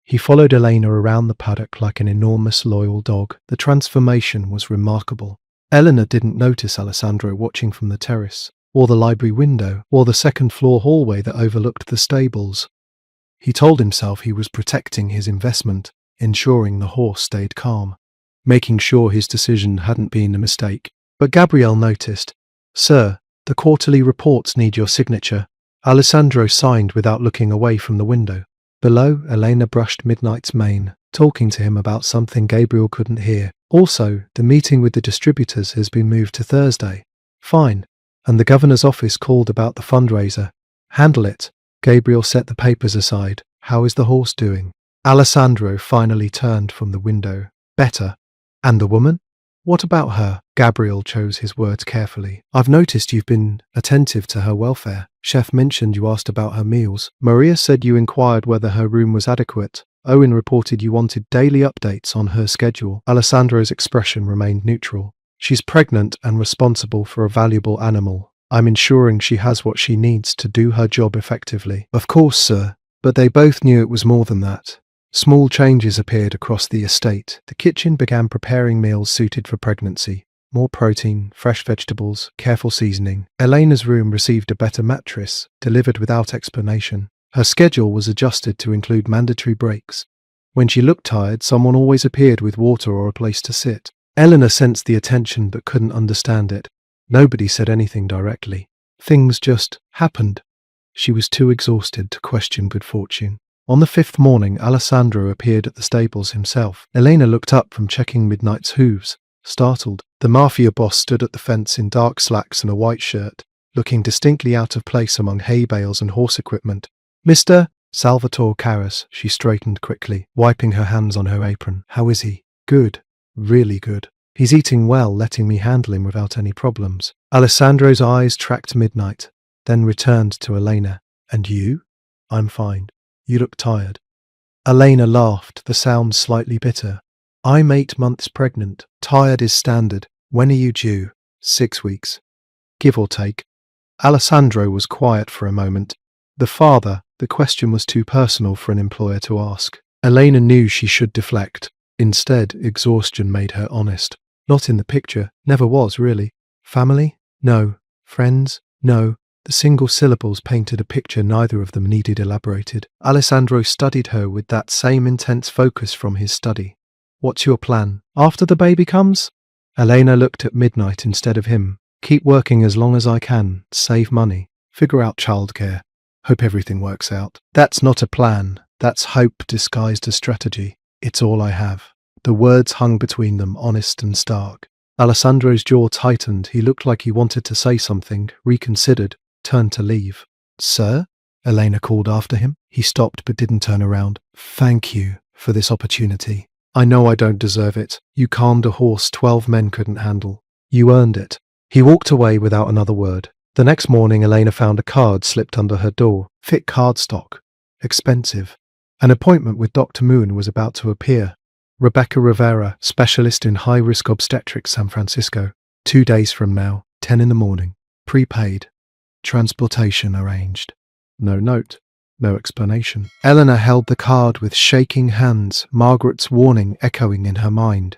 He followed Elena around the paddock like an enormous loyal dog. The transformation was remarkable. Eleanor didn't notice Alessandro watching from the terrace, or the library window, or the second-floor hallway that overlooked the stables. He told himself he was protecting his investment, ensuring the horse stayed calm, making sure his decision hadn't been a mistake. But Gabrielle noticed. Sir, the quarterly reports need your signature. Alessandro signed without looking away from the window. Below, Elena brushed Midnight's mane, talking to him about something Gabriel couldn't hear. Also, the meeting with the distributors has been moved to Thursday. Fine. And the governor's office called about the fundraiser. Handle it. Gabriel set the papers aside. How is the horse doing? Alessandro finally turned from the window. Better. And the woman? What about her? Gabriel chose his words carefully. I've noticed you've been attentive to her welfare. Chef mentioned you asked about her meals. Maria said you inquired whether her room was adequate. Owen reported you wanted daily updates on her schedule. Alessandro's expression remained neutral. She's pregnant and responsible for a valuable animal. I'm ensuring she has what she needs to do her job effectively. Of course, sir. But they both knew it was more than that. Small changes appeared across the estate. The kitchen began preparing meals suited for pregnancy. More protein, fresh vegetables, careful seasoning. Elena's room received a better mattress, delivered without explanation. Her schedule was adjusted to include mandatory breaks. When she looked tired, someone always appeared with water or a place to sit. Eleanor sensed the attention but couldn't understand it. Nobody said anything directly. Things just happened. She was too exhausted to question good fortune. On the fifth morning, Alessandro appeared at the stables himself. Elena looked up from checking Midnight's hooves, startled. The Mafia Boss stood at the fence in dark slacks and a white shirt, looking distinctly out of place among hay bales and horse equipment. Mr. Salvatore Carras, she straightened quickly, wiping her hands on her apron. How is he? Good. Really good. He's eating well, letting me handle him without any problems. Alessandro's eyes tracked Midnight, then returned to Elena. And you? I'm fine. You look tired. Elena laughed, the sound slightly bitter. I'm 8 months pregnant. Tired is standard. When are you due? 6 weeks. Give or take. Alessandro was quiet for a moment. The question was too personal for an employer to ask. Elena knew she should deflect. Instead, exhaustion made her honest. Not in the picture. Never was, really. Family? No. Friends? No. The single syllables painted a picture neither of them needed elaborated. Alessandro studied her with that same intense focus from his study. What's your plan? After the baby comes? Elena looked at Midnight instead of him. Keep working as long as I can. Save money. Figure out childcare. Hope everything works out. That's not a plan. That's hope disguised as strategy. It's all I have. The words hung between them, honest and stark. Alessandro's jaw tightened. He looked like he wanted to say something, reconsidered, turned to leave. Sir? Elena called after him. He stopped but didn't turn around. Thank you for this opportunity. I know I don't deserve it. You calmed a horse 12 men couldn't handle. You earned it. He walked away without another word. The next morning, Elena found a card slipped under her door. Thick cardstock. Expensive. An appointment with Dr. Moon was about to appear. Rebecca Rivera, specialist in high-risk obstetrics, San Francisco. 2 days from now, 10 in the morning. Prepaid. Transportation arranged. No note. No explanation. Eleanor held the card with shaking hands, Margaret's warning echoing in her mind.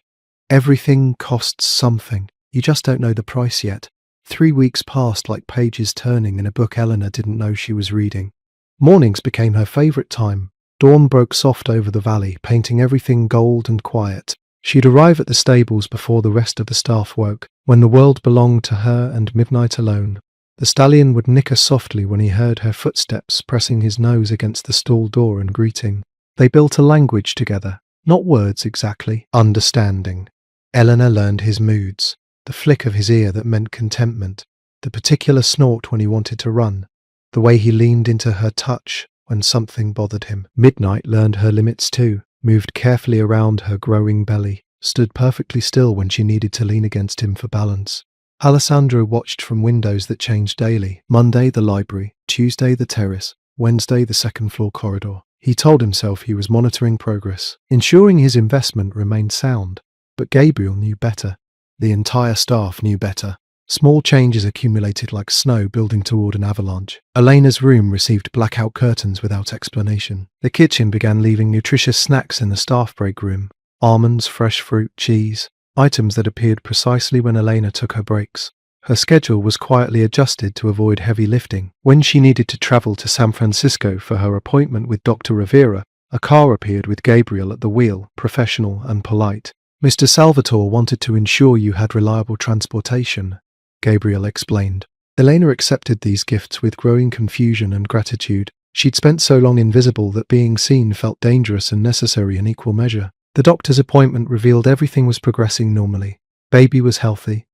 Everything costs something. You just don't know the price yet. 3 weeks passed like pages turning in a book Eleanor didn't know she was reading. Mornings became her favourite time. Dawn broke soft over the valley, painting everything gold and quiet. She'd arrive at the stables before the rest of the staff woke, when the world belonged to her and Midnight alone. The stallion would nicker softly when he heard her footsteps, pressing his nose against the stall door and greeting. They built a language together. Not words exactly. Understanding. Eleanor learned his moods. The flick of his ear that meant contentment. The particular snort when he wanted to run. The way he leaned into her touch when something bothered him. Midnight learned her limits too, moved carefully around her growing belly, stood perfectly still when she needed to lean against him for balance. Alessandro watched from windows that changed daily. Monday, the library. Tuesday, the terrace. Wednesday, the second-floor corridor. He told himself he was monitoring progress, ensuring his investment remained sound. But Gabriel knew better. The entire staff knew better. Small changes accumulated like snow building toward an avalanche. Elena's room received blackout curtains without explanation. The kitchen began leaving nutritious snacks in the staff break room. Almonds, fresh fruit, cheese. Items that appeared precisely when Elena took her breaks. Her schedule was quietly adjusted to avoid heavy lifting. When she needed to travel to San Francisco for her appointment with Dr. Rivera, a car appeared with Gabriel at the wheel, professional and polite. Mr. Salvatore wanted to ensure you had reliable transportation, Gabriel explained. Elena accepted these gifts with growing confusion and gratitude. She'd spent so long invisible that being seen felt dangerous and necessary in equal measure. The doctor's appointment revealed everything was progressing normally. Baby was healthy.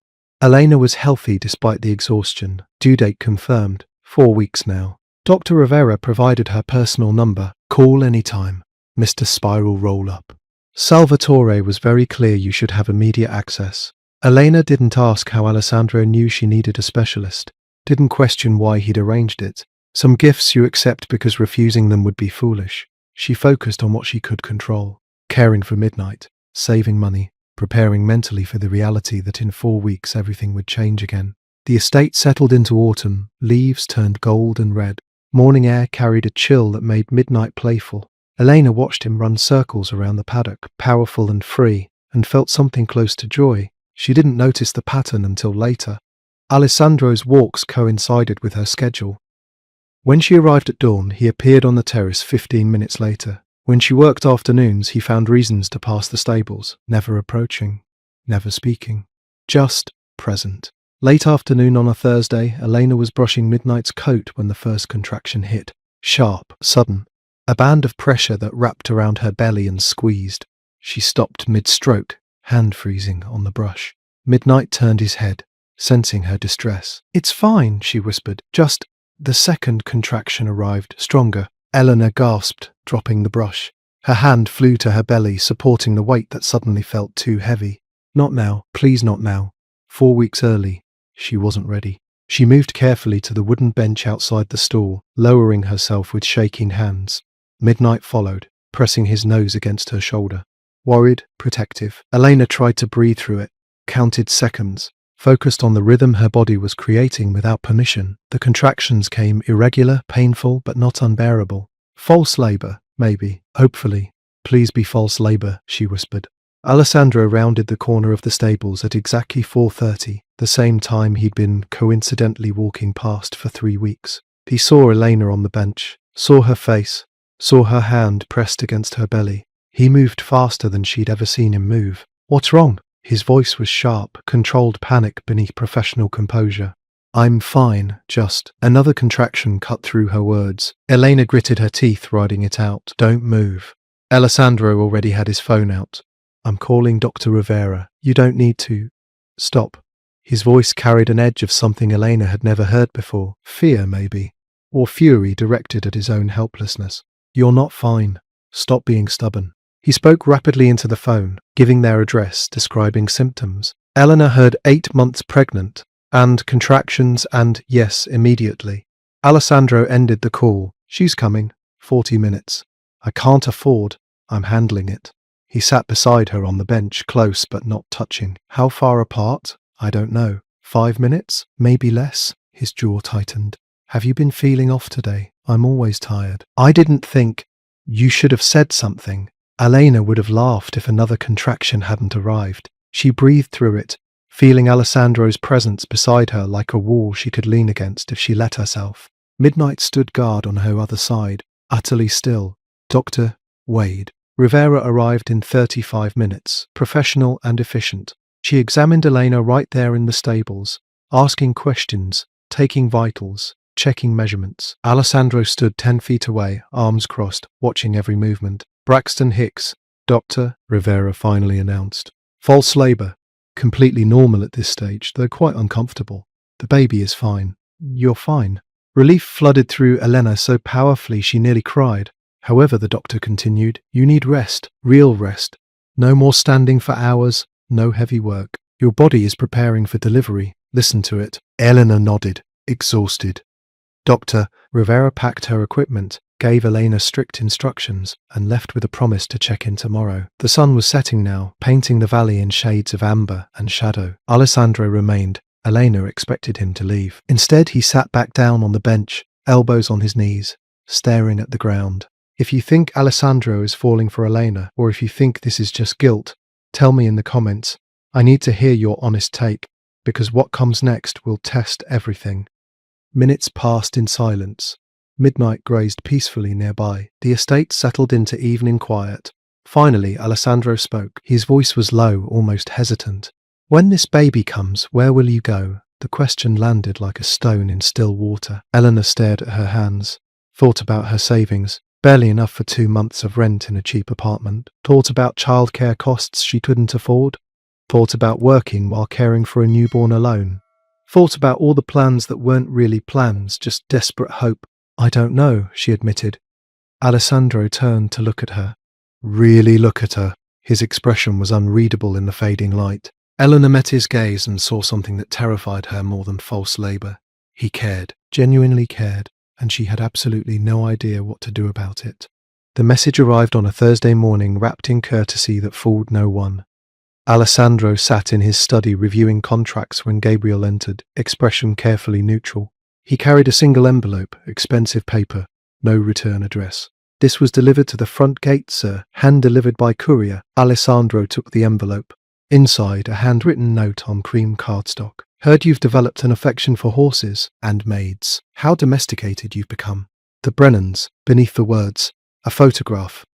Elena was healthy despite the exhaustion. Due date confirmed. 4 weeks now. Dr. Rivera provided her personal number. Call anytime. Mr. Spiral roll-up. Salvatore was very clear you should have immediate access. Elena didn't ask how Alessandro knew she needed a specialist, didn't question why he'd arranged it. Some gifts you accept because refusing them would be foolish. She focused on what she could control, caring for Midnight, saving money, preparing mentally for the reality that in 4 weeks everything would change again. The estate settled into autumn, leaves turned gold and red. Morning air carried a chill that made Midnight playful. Elena watched him run circles around the paddock, powerful and free, and felt something close to joy. She didn't notice the pattern until later. Alessandro's walks coincided with her schedule. When she arrived at dawn, he appeared on the terrace 15 minutes later. When she worked afternoons, he found reasons to pass the stables, never approaching, never speaking, just present. Late afternoon on a Thursday, Elena was brushing Midnight's coat when the first contraction hit. Sharp, sudden. A band of pressure that wrapped around her belly and squeezed. She stopped mid-stroke, hand freezing on the brush. Midnight turned his head, sensing her distress. "It's fine," she whispered. "Just..." The second contraction arrived, stronger. Eleanor gasped, dropping the brush. Her hand flew to her belly, supporting the weight that suddenly felt too heavy. Not now, please not now. 4 weeks early. She wasn't ready. She moved carefully to the wooden bench outside the stall, lowering herself with shaking hands. Midnight followed, pressing his nose against her shoulder. Worried, protective, Elena tried to breathe through it, counted seconds, focused on the rhythm her body was creating without permission. The contractions came irregular, painful, but not unbearable. False labor, maybe, hopefully. "Please be false labor," she whispered. Alessandro rounded the corner of the stables at exactly 4:30, the same time he'd been coincidentally walking past for 3 weeks. He saw Elena on the bench, saw her face, saw her hand pressed against her belly. He moved faster than she'd ever seen him move. "What's wrong?" His voice was sharp, controlled panic beneath professional composure. "I'm fine, just..." Another contraction cut through her words. Elena gritted her teeth, riding it out. "Don't move." Alessandro already had his phone out. "I'm calling Dr. Rivera. You don't need to..." "Stop." His voice carried an edge of something Elena had never heard before. Fear, maybe. Or fury directed at his own helplessness. "You're not fine. Stop being stubborn." He spoke rapidly into the phone, giving their address, describing symptoms. Eleanor heard 8 months pregnant, and contractions, and yes, immediately. Alessandro ended the call. "She's coming. 40 minutes. I can't afford. I'm handling it." He sat beside her on the bench, close but not touching. "How far apart? I don't know. 5 minutes? Maybe less?" His jaw tightened. "Have you been feeling off today? I'm always tired." "I didn't think..." "You should have said something." Elena would have laughed if another contraction hadn't arrived. She breathed through it, feeling Alessandro's presence beside her like a wall she could lean against if she let herself. Midnight stood guard on her other side, utterly still. Dr. Wade. Rivera arrived in 35 minutes, professional and efficient. She examined Elena right there in the stables, asking questions, taking vitals, checking measurements. Alessandro stood 10 feet away, arms crossed, watching every movement. "Braxton Hicks, Doctor," Rivera finally announced. "False labor. Completely normal at this stage, though quite uncomfortable. The baby is fine." "You're fine." Relief flooded through Elena so powerfully she nearly cried. "However," the doctor continued, "you need rest, real rest. No more standing for hours, no heavy work. Your body is preparing for delivery. Listen to it." Eleanor nodded, exhausted. Dr. Rivera packed her equipment, gave Elena strict instructions, and left with a promise to check in tomorrow. The sun was setting now, painting the valley in shades of amber and shadow. Alessandro remained. Elena expected him to leave. Instead, he sat back down on the bench, elbows on his knees, staring at the ground. If you think Alessandro is falling for Elena, or if you think this is just guilt, tell me in the comments. I need to hear your honest take, because what comes next will test everything. Minutes passed in silence. Midnight grazed peacefully nearby. The estate settled into evening quiet. Finally, Alessandro spoke. His voice was low, almost hesitant. "When this baby comes, where will you go?" The question landed like a stone in still water. Eleanor stared at her hands, thought about her savings, barely enough for 2 months of rent in a cheap apartment, thought about childcare costs she couldn't afford, thought about working while caring for a newborn alone, thought about all the plans that weren't really plans, just desperate hope. "I don't know," she admitted. Alessandro turned to look at her. Really look at her. His expression was unreadable in the fading light. Eleanor met his gaze and saw something that terrified her more than false labor. He cared, genuinely cared, and she had absolutely no idea what to do about it. The message arrived on a Thursday morning, wrapped in courtesy that fooled no one. Alessandro sat in his study reviewing contracts when Gabriel entered, expression carefully neutral. He carried a single envelope, expensive paper, no return address. "This was delivered to the front gate, sir, hand-delivered by courier." Alessandro took the envelope. Inside, a handwritten note on cream cardstock. "Heard you've developed an affection for horses and maids. How domesticated you've become." The Brennans, beneath the words. A photograph.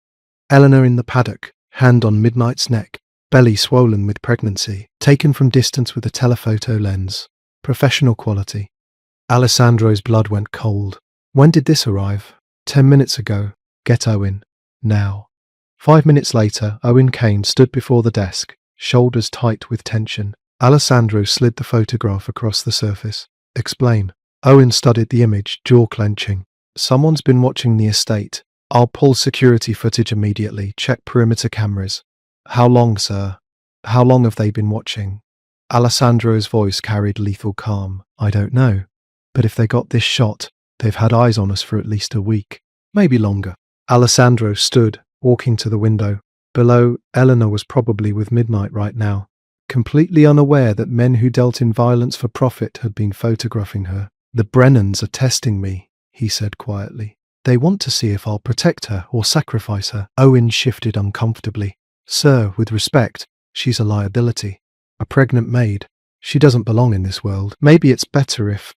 Eleanor in the paddock, hand on Midnight's neck, belly swollen with pregnancy, taken from distance with a telephoto lens. Professional quality. Alessandro's blood went cold. When did this arrive? 10 minutes ago. Get Owen. Now. 5 minutes later, Owen Kane stood before the desk, shoulders tight with tension. Alessandro slid the photograph across the surface. "Explain." Owen studied the image, jaw clenching. "Someone's been watching the estate. I'll pull security footage immediately. Check perimeter cameras." "How long, sir? How long have they been watching?" Alessandro's voice carried lethal calm. "I don't know. But if they got this shot, they've had eyes on us for at least a week. Maybe longer." Alessandro stood, walking to the window. Below, Eleanor was probably with Midnight right now, completely unaware that men who dealt in violence for profit had been photographing her. "The Brennans are testing me," he said quietly. "They want to see if I'll protect her or sacrifice her." Owen shifted uncomfortably. "Sir, with respect, she's a liability. A pregnant maid. She doesn't belong in this world. Maybe it's better if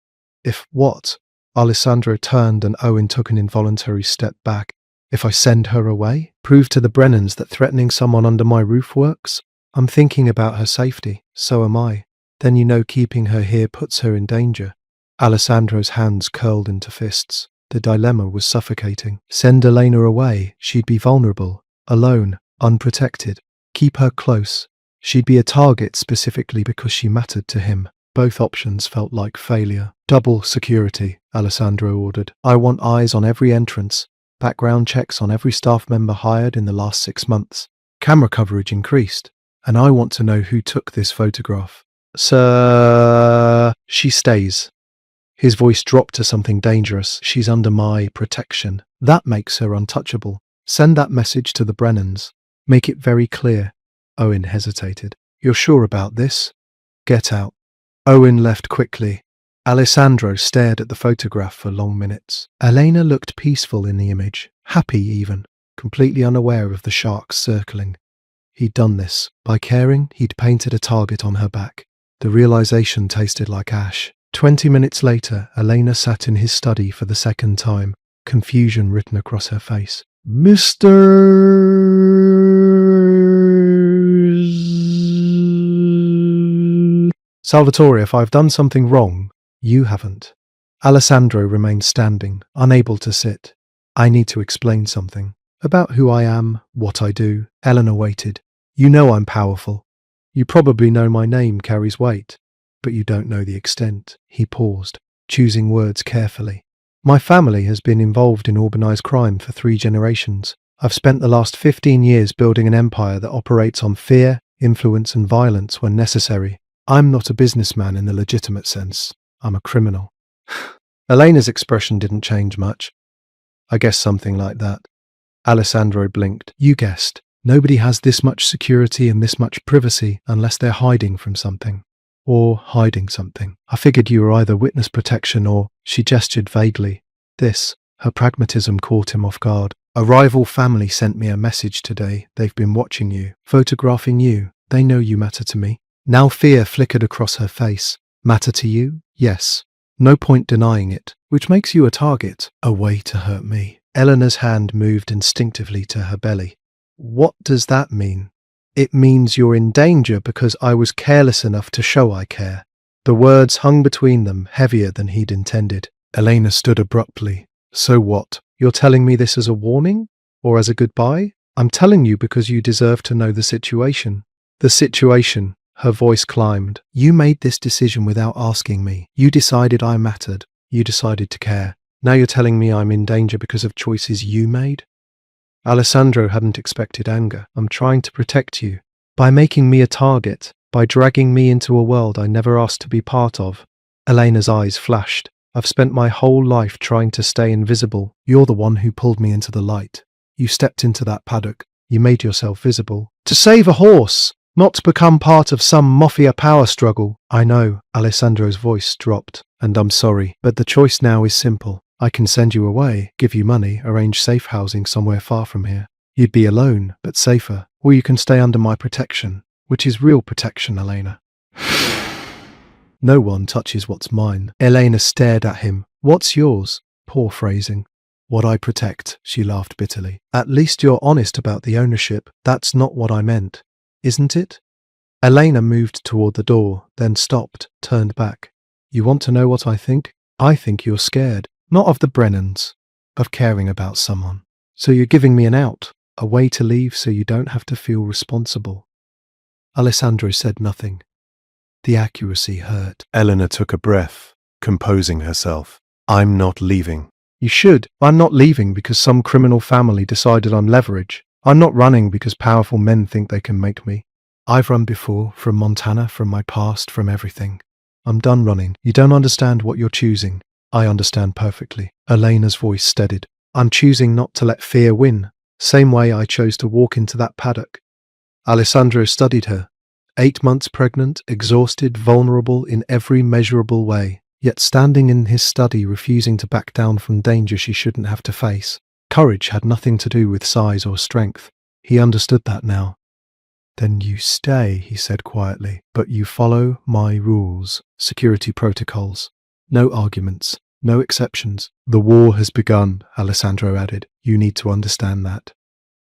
what?" Alessandro turned and Owen took an involuntary step back. "If I send her away? Prove to the Brennans that threatening someone under my roof works? I'm thinking about her safety. So am I. Then you know keeping her here puts her in danger." Alessandro's hands curled into fists. The dilemma was suffocating. Send Elena away. She'd be vulnerable, alone, unprotected. Keep her close. She'd be a target specifically because she mattered to him. Both options felt like failure. "Double security," Alessandro ordered. "I want eyes on every entrance. Background checks on every staff member hired in the last 6 months. Camera coverage increased. And I want to know who took this photograph." "Sir..." "She stays." His voice dropped to something dangerous. "She's under my protection. That makes her untouchable. Send that message to the Brennans. Make it very clear." Owen hesitated. "You're sure about this?" "Get out." Owen left quickly. Alessandro stared at the photograph for long minutes. Elena looked peaceful in the image, happy even, completely unaware of the sharks circling. He'd done this. By caring, he'd painted a target on her back. The realization tasted like ash. 20 minutes later, Elena sat in his study for the second time, confusion written across her face. "Mr. Salvatore, if I've done something wrong, you haven't." Alessandro remained standing, unable to sit. "I need to explain something. About who I am, what I do." Eleanor waited. "You know I'm powerful. You probably know my name carries weight, but you don't know the extent." He paused, choosing words carefully. "My family has been involved in organized crime for 3 generations. I've spent the last 15 years building an empire that operates on fear, influence, and violence when necessary. I'm not a businessman in the legitimate sense. I'm a criminal." Elena's expression didn't change much. "I guess something like that." Alessandro blinked. "You guessed. Nobody has this much security and this much privacy unless they're hiding from something. Or hiding something. I figured you were either witness protection or..." She gestured vaguely. Her pragmatism caught him off guard. "A rival family sent me a message today. They've been watching you, photographing you. They know you matter to me." Now fear flickered across her face. "Matter to you? Yes. No point denying it. Which makes you a target. A way to hurt me." Eleanor's hand moved instinctively to her belly. "What does that mean?" "It means you're in danger because I was careless enough to show I care." The words hung between them, heavier than he'd intended. Elena stood abruptly. "So what? You're telling me this as a warning? Or as a goodbye?" "I'm telling you because you deserve to know the situation." "The situation." Her voice climbed. "You made this decision without asking me. You decided I mattered. You decided to care. Now you're telling me I'm in danger because of choices you made?" Alessandro hadn't expected anger. "I'm trying to protect you. By making me a target, by dragging me into a world I never asked to be part of. Elena's eyes flashed. I've spent my whole life trying to stay invisible. You're the one who pulled me into the light. You stepped into that paddock. You made yourself visible. To save a horse! Not to become part of some mafia power struggle. I know, Alessandro's voice dropped, and I'm sorry, but the choice now is simple. I can send you away, give you money, arrange safe housing somewhere far from here. You'd be alone, but safer. Or you can stay under my protection, which is real protection, Elena. No one touches what's mine. Elena stared at him. What's yours? Poor phrasing. What I protect, she laughed bitterly. At least you're honest about the ownership. That's not what I meant. Isn't it? Elena moved toward the door, then stopped, turned back. You want to know what I think? I think you're scared. Not of the Brennans, of caring about someone. So you're giving me an out, a way to leave so you don't have to feel responsible. Alessandro said nothing. The accuracy hurt. Eleanor took a breath, composing herself. I'm not leaving. You should. I'm not leaving because some criminal family decided on leverage. I'm not running because powerful men think they can make me. I've run before, from Montana, from my past, from everything. I'm done running. You don't understand what you're choosing. I understand perfectly. Elena's voice steadied. I'm choosing not to let fear win. Same way I chose to walk into that paddock. Alessandro studied her. 8 months pregnant, exhausted, vulnerable in every measurable way, yet standing in his study refusing to back down from danger she shouldn't have to face. Courage had nothing to do with size or strength. He understood that now. Then you stay, he said quietly, but you follow my rules, security protocols. No arguments, no exceptions. The war has begun, Alessandro added. You need to understand that.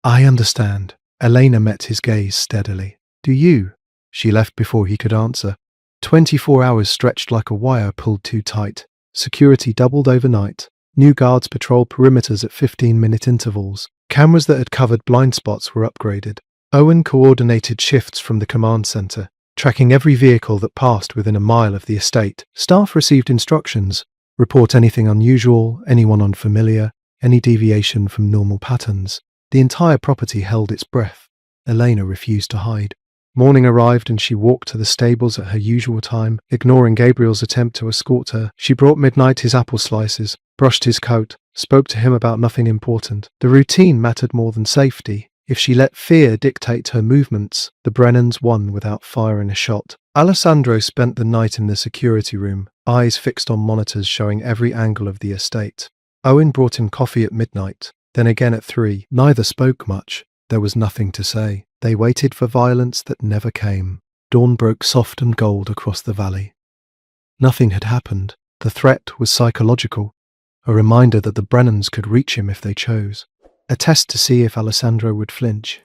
I understand. Elena met his gaze steadily. Do you? She left before he could answer. 24 hours stretched like a wire pulled too tight. Security doubled overnight. New guards patrolled perimeters at 15-minute intervals. Cameras that had covered blind spots were upgraded. Owen coordinated shifts from the command center, tracking every vehicle that passed within a mile of the estate. Staff received instructions. Report anything unusual, anyone unfamiliar, any deviation from normal patterns. The entire property held its breath. Elena refused to hide. Morning arrived and she walked to the stables at her usual time, ignoring Gabriel's attempt to escort her. She brought Midnight his apple slices, brushed his coat, spoke to him about nothing important. The routine mattered more than safety. If she let fear dictate her movements, the Brennans won without firing a shot. Alessandro spent the night in the security room, eyes fixed on monitors showing every angle of the estate. Owen brought him coffee at midnight, then again at 3. Neither spoke much. There was nothing to say. They waited for violence that never came. Dawn broke soft and gold across the valley. Nothing had happened. The threat was psychological, a reminder that the Brennans could reach him if they chose. A test to see if Alessandro would flinch.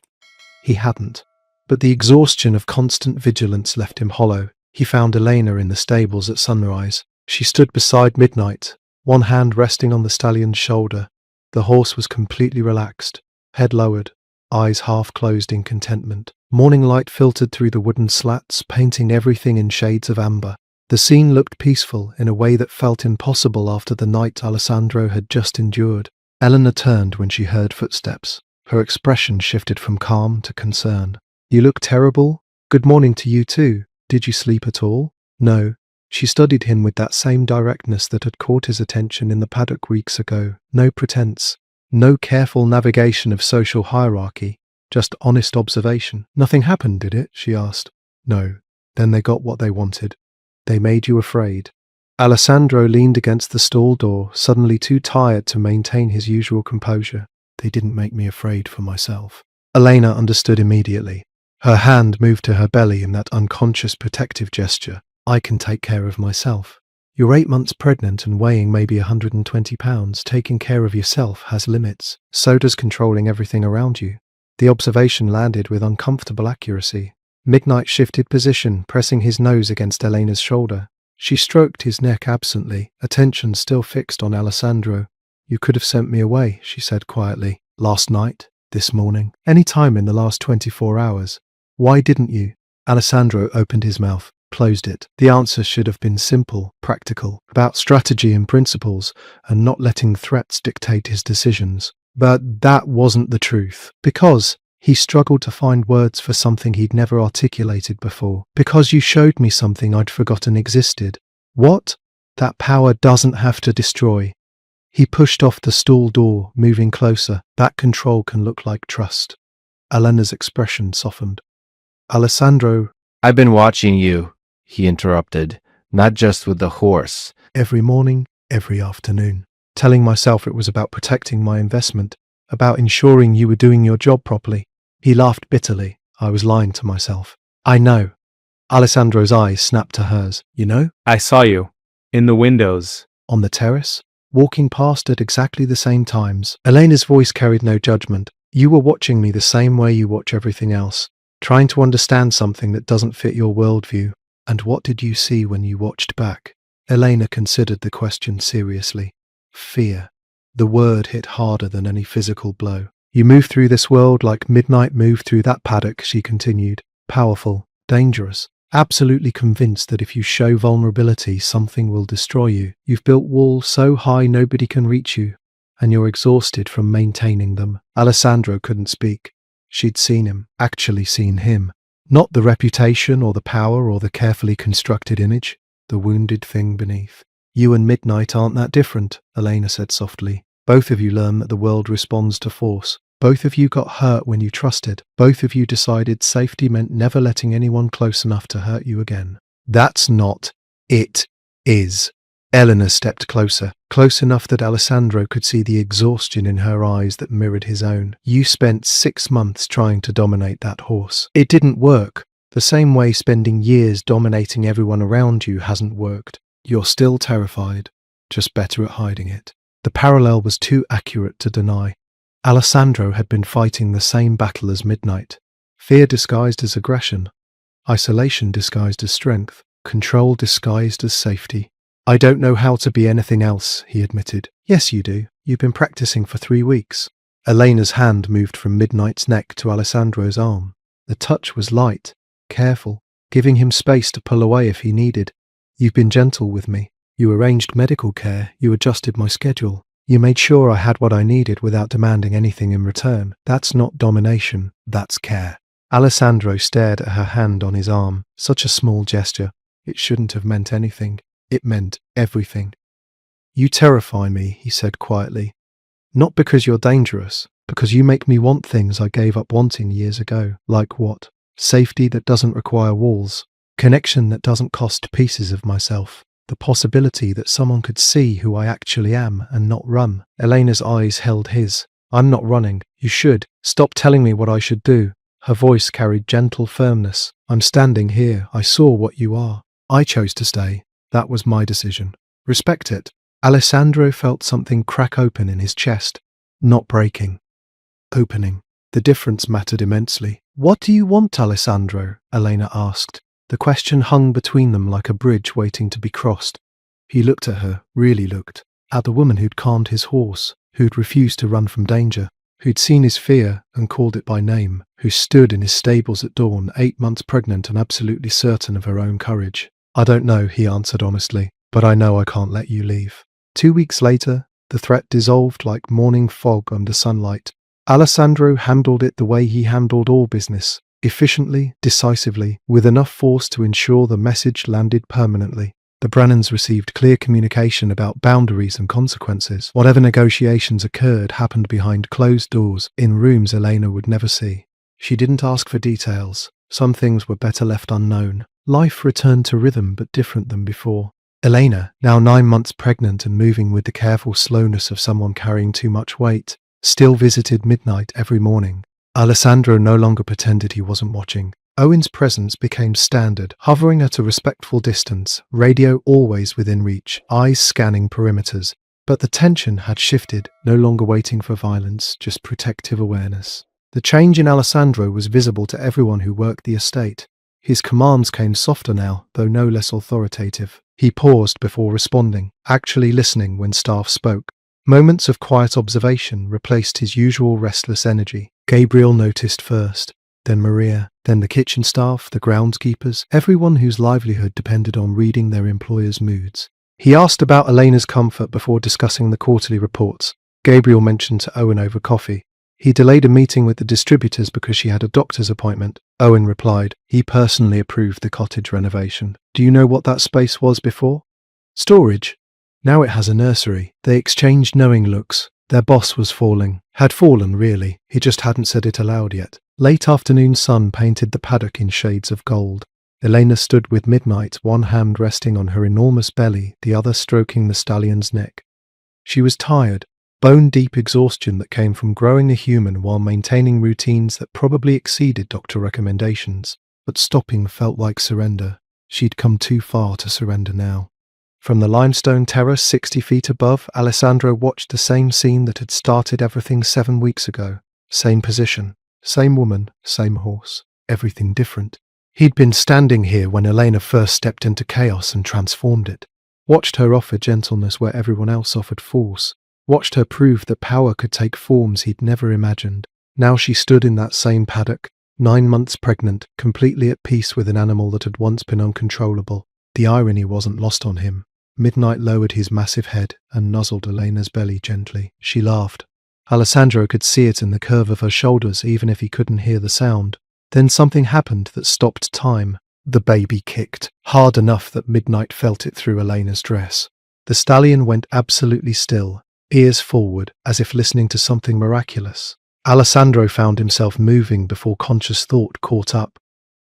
He hadn't. But the exhaustion of constant vigilance left him hollow. He found Elena in the stables at sunrise. She stood beside Midnight, one hand resting on the stallion's shoulder. The horse was completely relaxed, head lowered, eyes half closed in contentment. Morning light filtered through the wooden slats, painting everything in shades of amber. The scene looked peaceful in a way that felt impossible after the night Alessandro had just endured. Eleanor turned when she heard footsteps. Her expression shifted from calm to concern. You look terrible. Good morning to you too. Did you sleep at all? No. She studied him with that same directness that had caught his attention in the paddock weeks ago. No pretense. No careful navigation of social hierarchy, just honest observation. Nothing happened, did it? She asked. No. Then they got what they wanted. They made you afraid. Alessandro leaned against the stall door, suddenly too tired to maintain his usual composure. They didn't make me afraid for myself. Elena understood immediately. Her hand moved to her belly in that unconscious protective gesture. I can take care of myself. You're 8 months pregnant and weighing maybe 120 pounds. Taking care of yourself has limits. So does controlling everything around you. The observation landed with uncomfortable accuracy. Midnight shifted position, pressing his nose against Elena's shoulder. She stroked his neck absently, attention still fixed on Alessandro. You could have sent me away, she said quietly. Last night, this morning, any time in the last 24 hours. Why didn't you? Alessandro opened his mouth, closed it. The answer should have been simple, practical, about strategy and principles, and not letting threats dictate his decisions. But that wasn't the truth. Because He struggled to find words for something he'd never articulated before. Because you showed me something I'd forgotten existed. What? That power doesn't have to destroy. He pushed off the stall door, moving closer. That control can look like trust. Elena's expression softened. Alessandro, I've been watching you, he interrupted, not just with the horse. every morning, every afternoon, telling myself it was about protecting my investment, about ensuring you were doing your job properly. He laughed bitterly. I was lying to myself. I know. Alessandro's eyes snapped to hers. You know? I saw you. In the windows. On the terrace, walking past at exactly the same times. Elena's voice carried no judgment. You were watching me the same way you watch everything else, trying to understand something that doesn't fit your worldview. And what did you see when you watched back? Elena considered the question seriously. Fear. The word hit harder than any physical blow. You move through this world like midnight moved through that paddock, she continued. Powerful, dangerous, absolutely convinced that if you show vulnerability, something will destroy you. You've built walls so high nobody can reach you, and you're exhausted from maintaining them. Alessandro couldn't speak. She'd seen him, actually seen him. Not the reputation or the power or the carefully constructed image, the wounded thing beneath. You and Midnight aren't that different, Elena said softly. Both of you learn that the world responds to force. Both of you got hurt when you trusted. Both of you decided safety meant never letting anyone close enough to hurt you again. That's not. It is. Eleanor stepped closer, close enough that Alessandro could see the exhaustion in her eyes that mirrored his own. You spent 6 months trying to dominate that horse. It didn't work. The same way spending years dominating everyone around you hasn't worked. You're still terrified, just better at hiding it. The parallel was too accurate to deny. Alessandro had been fighting the same battle as Midnight. Fear disguised as aggression. Isolation disguised as strength. Control disguised as safety. I don't know how to be anything else, he admitted. Yes, you do. You've been practicing for 3 weeks. Elena's hand moved from Midnight's neck to Alessandro's arm. The touch was light, careful, giving him space to pull away if he needed. You've been gentle with me. You arranged medical care. You adjusted my schedule. You made sure I had what I needed without demanding anything in return. That's not domination. That's care. Alessandro stared at her hand on his arm. Such a small gesture. It shouldn't have meant anything. It meant everything. You terrify me, he said quietly. Not because you're dangerous, because you make me want things I gave up wanting years ago. Like what? Safety that doesn't require walls. Connection that doesn't cost pieces of myself. The possibility that someone could see who I actually am and not run. Elena's eyes held his. I'm not running. You should. Stop telling me what I should do. Her voice carried gentle firmness. I'm standing here. I saw what you are. I chose to stay. That was my decision. Respect it. Alessandro felt something crack open in his chest. Not breaking. Opening. The difference mattered immensely. What do you want, Alessandro? Elena asked. The question hung between them like a bridge waiting to be crossed. He looked at her, really looked, at the woman who'd calmed his horse, who'd refused to run from danger, who'd seen his fear and called it by name, who stood in his stables at dawn, 8 months pregnant and absolutely certain of her own courage. I don't know, he answered honestly, but I know I can't let you leave. 2 weeks later, the threat dissolved like morning fog under sunlight. Alessandro handled it the way he handled all business. Efficiently, decisively, with enough force to ensure the message landed permanently. The Brannans received clear communication about boundaries and consequences. Whatever negotiations occurred happened behind closed doors, in rooms Elena would never see. She didn't ask for details. Some things were better left unknown. Life returned to rhythm but different than before. Elena, now 9 months pregnant and moving with the careful slowness of someone carrying too much weight, still visited Midnight every morning. Alessandro no longer pretended he wasn't watching. Owen's presence became standard, hovering at a respectful distance, radio always within reach, eyes scanning perimeters. But the tension had shifted, no longer waiting for violence, just protective awareness. The change in Alessandro was visible to everyone who worked the estate. His commands came softer now, though no less authoritative. He paused before responding, actually listening when staff spoke. Moments of quiet observation replaced his usual restless energy. Gabriel noticed first, then Maria, then the kitchen staff, the groundskeepers, everyone whose livelihood depended on reading their employers' moods. He asked about Elena's comfort before discussing the quarterly reports. Gabriel mentioned to Owen over coffee. He delayed a meeting with the distributors because she had a doctor's appointment. Owen replied. He personally approved the cottage renovation. Do you know what that space was before? Storage. Now it has a nursery. They exchanged knowing looks. Their boss was falling. Had fallen, really. He just hadn't said it aloud yet. Late afternoon sun painted the paddock in shades of gold. Elena stood with Midnight, one hand resting on her enormous belly, the other stroking the stallion's neck. She was tired, bone-deep exhaustion that came from growing a human while maintaining routines that probably exceeded doctor recommendations. But stopping felt like surrender. She'd come too far to surrender now. From the limestone terrace 60 feet above, Alessandro watched the same scene that had started everything 7 weeks ago. Same position, same woman, same horse. Everything different. He'd been standing here when Elena first stepped into chaos and transformed it. Watched her offer gentleness where everyone else offered force. Watched her prove that power could take forms he'd never imagined. Now she stood in that same paddock, 9 months pregnant, completely at peace with an animal that had once been uncontrollable. The irony wasn't lost on him. Midnight lowered his massive head and nuzzled Elena's belly gently. She laughed. Alessandro could see it in the curve of her shoulders even if he couldn't hear the sound. Then something happened that stopped time. The baby kicked, hard enough that Midnight felt it through Elena's dress. The stallion went absolutely still, ears forward, as if listening to something miraculous. Alessandro found himself moving before conscious thought caught up.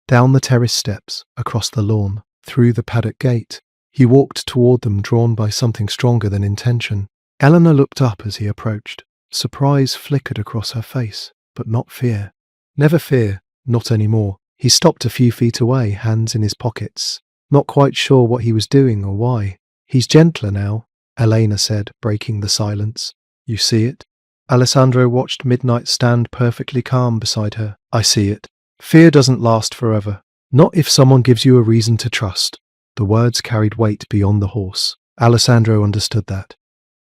Down the terrace steps, across the lawn, through the paddock gate. He walked toward them, drawn by something stronger than intention. Eleanor looked up as he approached. Surprise flickered across her face, but not fear. Never fear, not anymore. He stopped a few feet away, hands in his pockets, not quite sure what he was doing or why. He's gentler now, Elena said, breaking the silence. You see it? Alessandro watched Midnight stand perfectly calm beside her. I see it. Fear doesn't last forever. Not if someone gives you a reason to trust. The words carried weight beyond the horse. Alessandro understood that.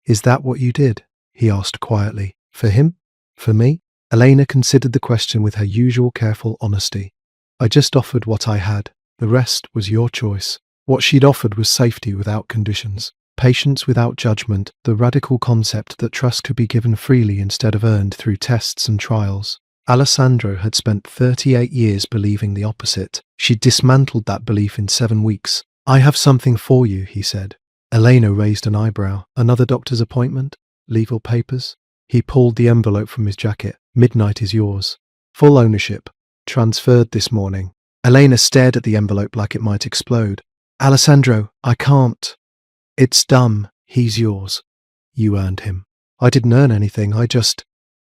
Is that what you did? He asked quietly. For him? For me? Elena considered the question with her usual careful honesty. I just offered what I had. The rest was your choice. What she'd offered was safety without conditions, patience without judgment, the radical concept that trust could be given freely instead of earned through tests and trials. Alessandro had spent 38 years believing the opposite. She'd dismantled that belief in 7 weeks. I have something for you, he said. Elena raised an eyebrow. Another doctor's appointment? Legal papers? He pulled the envelope from his jacket. Midnight is yours. Full ownership. Transferred this morning. Elena stared at the envelope like it might explode. Alessandro, I can't. It's dumb. He's yours. You earned him. I didn't earn anything.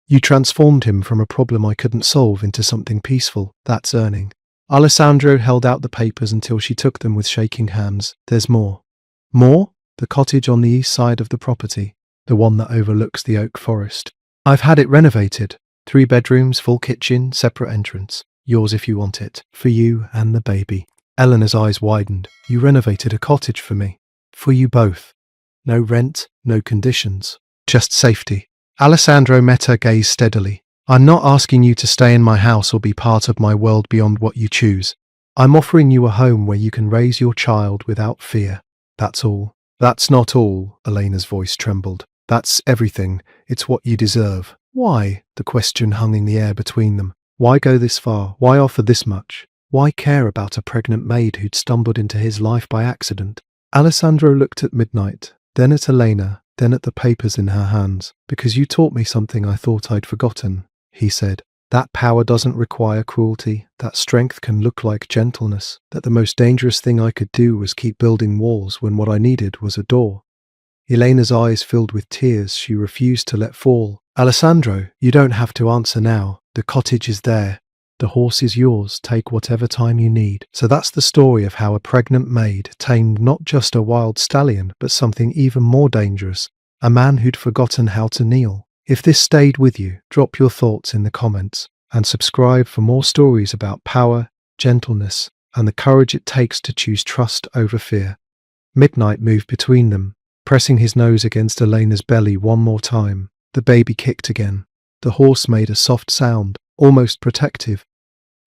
You transformed him from a problem I couldn't solve into something peaceful. That's earning. Alessandro held out the papers until she took them with shaking hands. There's more. More? The cottage on the east side of the property. The one that overlooks the oak forest. I've had it renovated. 3 bedrooms, full kitchen, separate entrance. Yours if you want it. For you and the baby. Eleanor's eyes widened. You renovated a cottage for me. For you both. No rent, no conditions. Just safety. Alessandro met her gaze steadily. I'm not asking you to stay in my house or be part of my world beyond what you choose. I'm offering you a home where you can raise your child without fear. That's all. That's not all, Elena's voice trembled. That's everything. It's what you deserve. Why? The question hung in the air between them. Why go this far? Why offer this much? Why care about a pregnant maid who'd stumbled into his life by accident? Alessandro looked at Midnight, then at Elena, then at the papers in her hands. Because you taught me something I thought I'd forgotten, he said. That power doesn't require cruelty, that strength can look like gentleness, that the most dangerous thing I could do was keep building walls when what I needed was a door. Elena's eyes filled with tears she refused to let fall. Alessandro, you don't have to answer now. The cottage is there. The horse is yours. Take whatever time you need. So that's the story of how a pregnant maid tamed not just a wild stallion, but something even more dangerous, a man who'd forgotten how to kneel. If this stayed with you, drop your thoughts in the comments and subscribe for more stories about power, gentleness, and the courage it takes to choose trust over fear. Midnight moved between them, pressing his nose against Elena's belly one more time. The baby kicked again. The horse made a soft sound, almost protective.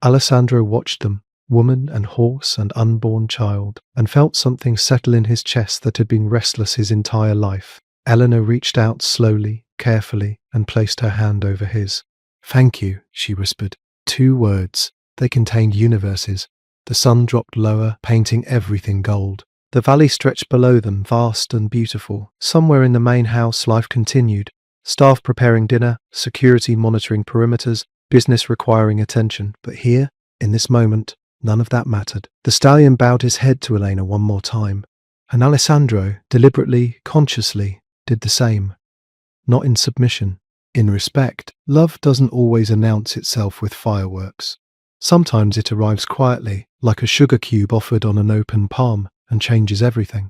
Alessandro watched them, woman and horse and unborn child, and felt something settle in his chest that had been restless his entire life. Eleanor reached out slowly, carefully, and placed her hand over his. Thank you, she whispered. 2 words. They contained universes. The sun dropped lower, painting everything gold. The valley stretched below them, vast and beautiful. Somewhere in the main house, life continued. Staff preparing dinner, security monitoring perimeters, business requiring attention. But here, in this moment, none of that mattered. The stallion bowed his head to Elena one more time, and Alessandro, deliberately, consciously, did the same. Not in submission, in respect. Love doesn't always announce itself with fireworks. Sometimes it arrives quietly, like a sugar cube offered on an open palm, and changes everything.